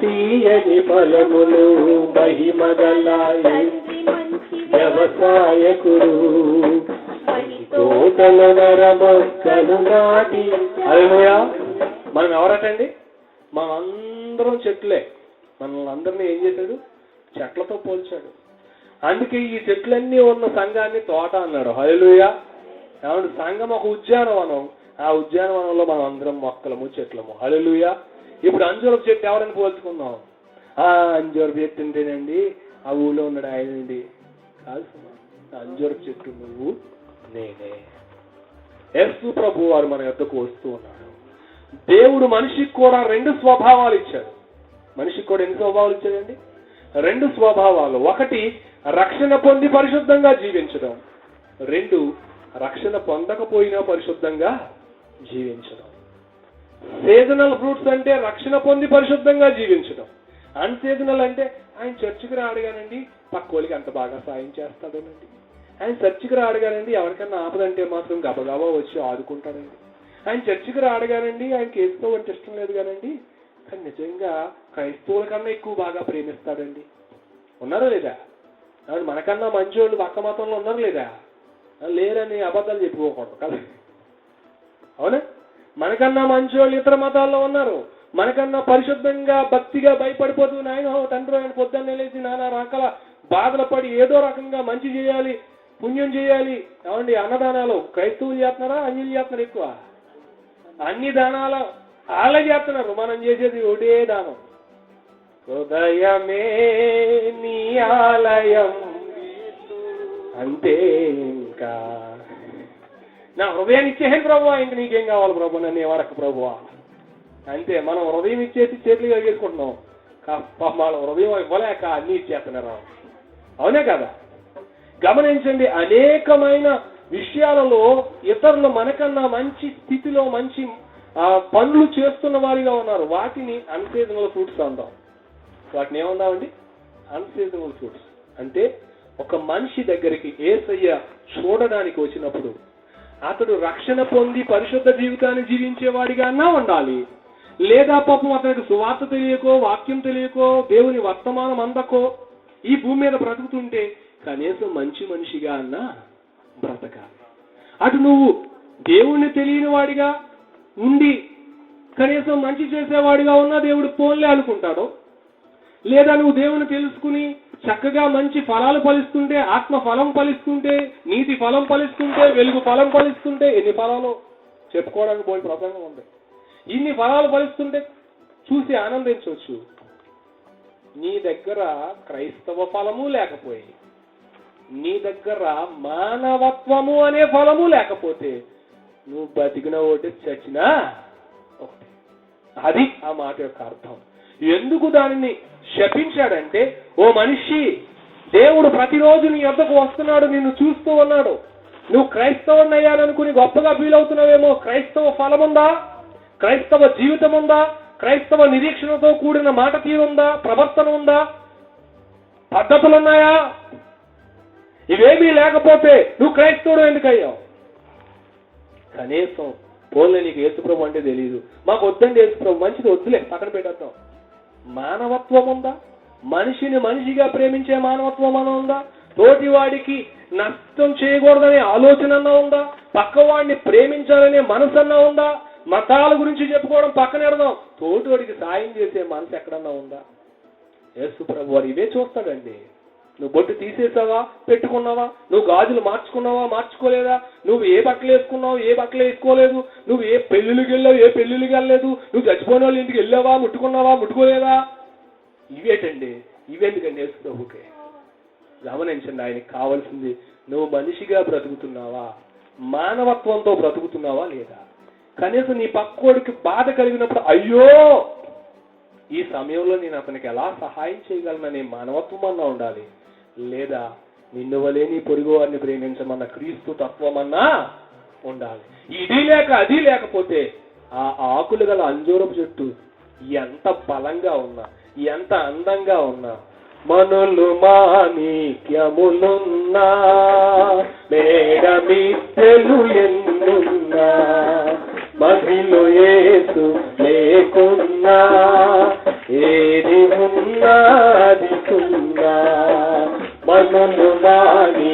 తీయని ఫలములు. మహిమగల వ్యవసాయకుడు, తోటల నరమొక్కలు నాటి. హల్లెలూయా. మనం ఎవరటండి? మనం అందరం చెట్లే. మనల్ని అందరినీ ఏం చేశాడు? చెట్లతో పోల్చాడు. అందుకే ఈ చెట్లన్నీ ఉన్న సంఘాన్ని తోట అన్నాడు. హల్లెలూయా. ఏమంటే సంఘం ఒక ఉద్యానవనం, ఆ ఉద్యానవనంలో మనం అందరం మొక్కలము చెట్లము. హల్లెలూయా. ఇప్పుడు అంజూరపు చెట్టు ఎవరని పోల్చుకున్నాం? అంజూరపు చెట్టు ఉంటేనండి ఆ ఊళ్ళో ఉన్నాడు ఆయనండి కాదు. అంజూరపు చెట్టు నువ్వు నేనే. యేసు ప్రభు వారు మన యొద్దకు వస్తూ ఉన్నాడు. దేవుడు మనిషికి కూడా 2 స్వభావాలు ఇచ్చాడు. మనిషికి కూడా ఎన్ని స్వభావాలు ఇచ్చాడండి? 2 స్వభావాలు. ఒకటి, రక్షణ పొంది పరిశుద్ధంగా జీవించడం. 2, రక్షణ పొందకపోయినా పరిశుద్ధంగా జీవించడం. సీజనల్ ఫ్రూట్స్ అంటే రక్షణ పొంది పరిశుద్ధంగా జీవించడం. అన్సీజనల్ అంటే ఆయన చర్చికి రాడుగానండి పక్కోలికి అంత బాగా సాయం చేస్తాడనండి. ఆయన చర్చికి రాడుగానండి ఎవరికన్నా ఆపదంటే మాత్రం గబగబా వచ్చి ఆదుకుంటాడండి. ఆయన చర్చికి రాడుగానండి ఆయన కేసుకోవంటే ఇష్టం లేదు కానండి కానీ నిజంగా క్రైస్తవుల కన్నా ఎక్కువ బాగా ప్రేమిస్తాడండి. ఉన్నారా లేదా? మనకన్నా మంచోళ్ళు పక్క మతంలో ఉన్నారు లేదా? లేరని అబద్ధాలు చెప్పుకోకూడదు కదా. అవునా? మనకన్నా మంచోళ్ళు ఇతర మతాల్లో ఉన్నారు. మనకన్నా పరిశుద్ధంగా భక్తిగా భయపడిపోతూ నాయన తండ్రి ఆయన పొద్దున్నే లేచి నానా రకాల బాధలు పడి ఏదో రకంగా మంచి చేయాలి, పుణ్యం చేయాలి. ఏమండి అన్నదానాలు క్రైస్తవులు చేస్తున్నారా అన్యులు చేస్తున్నారు? ఎక్కువ అన్ని దానాలు వాళ్ళే చేస్తున్నారు. మనం చేసేది ఒకటే దానం. హృదయమే నీ ఆలయం అంతే. ఇంకా నా హృదయాన్ని ఇచ్చేసాను ప్రభువా, ఇంక నీకేం కావాలి ప్రభు, నన్ను ఏమడక ప్రభువా అంతే. మనం హృదయం ఇచ్చేసి చేతులు కలిగేసుకుంటున్నాం. వాళ్ళ హృదయం ఇవ్వలేక అన్ని ఇచ్చేస్తున్నారు. అవునే కదా? గమనించండి, అనేకమైన విషయాలలో ఇతరులు మనకన్నా మంచి స్థితిలో మంచి పనులు చేస్తున్న వారిగా ఉన్నారు. వాటిని అన్సీజనల్ ఫ్రూట్స్ అంటాం. వాటిని ఏమన్నామండి? Unseasonal fruits. అంటే ఒక మనిషి దగ్గరికి యేసయ్య చూడడానికి వచ్చినప్పుడు అతడు రక్షణ పొంది పరిశుద్ధ జీవితాన్ని జీవించేవాడిగా ఉండాలి, లేదా పాపం అతనికి సువార్త తెలియకో, వాక్యం తెలియకో, దేవుని వర్తమానం అందకో ఈ భూమి మీద బ్రతుకుతుంటే కనీసం మంచి మనిషిగా బ్రతకాలి. అటు నువ్వు దేవుణ్ణి తెలియని వాడిగా ఉండి కనీసం మంచి చేసేవాడిగా ఉన్నా దేవుడు పోన్లే అనుకుంటాడు. లేదా నువ్వు దేవుని తెలుసుకుని చక్కగా మంచి ఫలాలు ఫలిస్తుంటే, ఆత్మ ఫలం ఫలిస్తుంటే, నీతి ఫలం ఫలిస్తుంటే, వెలుగు ఫలం ఫలిస్తుంటే, ఎన్ని ఫలాలు చెప్పుకోవడానికి పోయి ప్రసంగం ఉంది. ఇన్ని ఫలాలు ఫలిస్తుంటే చూసి ఆనందించవచ్చు. నీ దగ్గర క్రైస్తవ ఫలము లేకపోయి, నీ దగ్గర మానవత్వము అనే ఫలము లేకపోతే నువ్వు బతికిన ఒకటి, చచ్చినా ఒకటి. అది ఆ మాట యొక్క అర్థం. ఎందుకు దానిని శపించాడంటే, ఓ మనిషి, దేవుడు ప్రతిరోజు నీ యొద్దకు వస్తున్నాడు, నిన్ను చూస్తూ ఉన్నాడు. నువ్వు క్రైస్తవుని అయ్యాననుకుని గొప్పగా ఫీల్ అవుతున్నావేమో. క్రైస్తవ ఫలం ఉందా? క్రైస్తవ జీవితం ఉందా? క్రైస్తవ నిరీక్షణతో కూడిన మాట తీరుందా? ప్రవర్తన ఉందా? పద్ధతులున్నాయా? ఇవేమీ లేకపోతే నువ్వు క్రైస్తవుడు ఎందుకయ్యావు? కనీసం పోన్లే, నీకు యేసుప్రభు అంటే తెలియదు, మాకు వద్దండి యేసుప్రభు, మంచిది వద్దులే, పక్కన పెట్టేద్దాం. మానవత్వం ఉందా? మనిషిని మనిషిగా ప్రేమించే మానవత్వం అన్న ఉందా? తోటివాడికి నష్టం చేయకూడదనే ఆలోచన అన్నా ఉందా? పక్కవాడిని ప్రేమించాలనే మనసు అన్నా ఉందా? మతాల గురించి చెప్పుకోవడం పక్కన ఎడదాం, తోటివాడికి సాయం చేసే మనసు ఎక్కడన్నా ఉందా? యేసుప్రభు వారు ఇవే చూస్తాడండి. నువ్వు బొట్టు తీసేసావా, పెట్టుకున్నావా? నువ్వు గాజులు మార్చుకున్నావా, మార్చుకోలేదా? నువ్వు ఏ బట్టలు వేసుకున్నావు, ఏ బట్టలు వేసుకోలేదు? నువ్వు ఏ పెళ్లిళ్ళకి వెళ్ళావు, ఏ పెళ్లిళ్ళకి వెళ్ళలేదు? నువ్వు చచ్చిపోయిన వాళ్ళ ఇంటికి వెళ్ళావా, ముట్టుకున్నావా, ముట్టుకోలేదా? ఇవేటండి? ఇవెందుకండి యేసు ప్రభుకే? గమనించండి, ఆయనకి కావాల్సింది నువ్వు మనిషిగా బ్రతుకుతున్నావా, మానవత్వంతో బ్రతుకుతున్నావా లేదా? కనీసం నీ పక్కోడికి బాధ కలిగినప్పుడు, అయ్యో ఈ సమయంలో నేను అతనికి ఎలా సహాయం చేయగలననే మానవత్వం అన్నా ఉండాలి. లేదా నిన్ను వలే నీ పొరుగు వారిని ప్రేమించమన్న క్రీస్తు తత్వం అన్నా ఉండాలి. ఇది లేక అది లేకపోతే ఆ ఆకులు గల అంజూరపు చెట్టు ఎంత బలంగా ఉన్నా, ఎంత అందంగా ఉన్నా, మనులు మాణిక్యములున్నా, మేడమిత్తెలు ఎన్నున్నా, మహిళ యేసు లేకున్నా, ఏది ఉన్నది సున్నా, మనులు మాణిక్యములున్నా,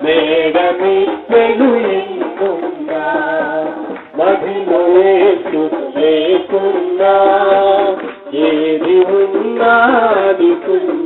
మేడమిత్తెలు ఎన్నున్నా, మహిళ యేసు లేకున్నా, ఏది ఉన్నది సున్నా.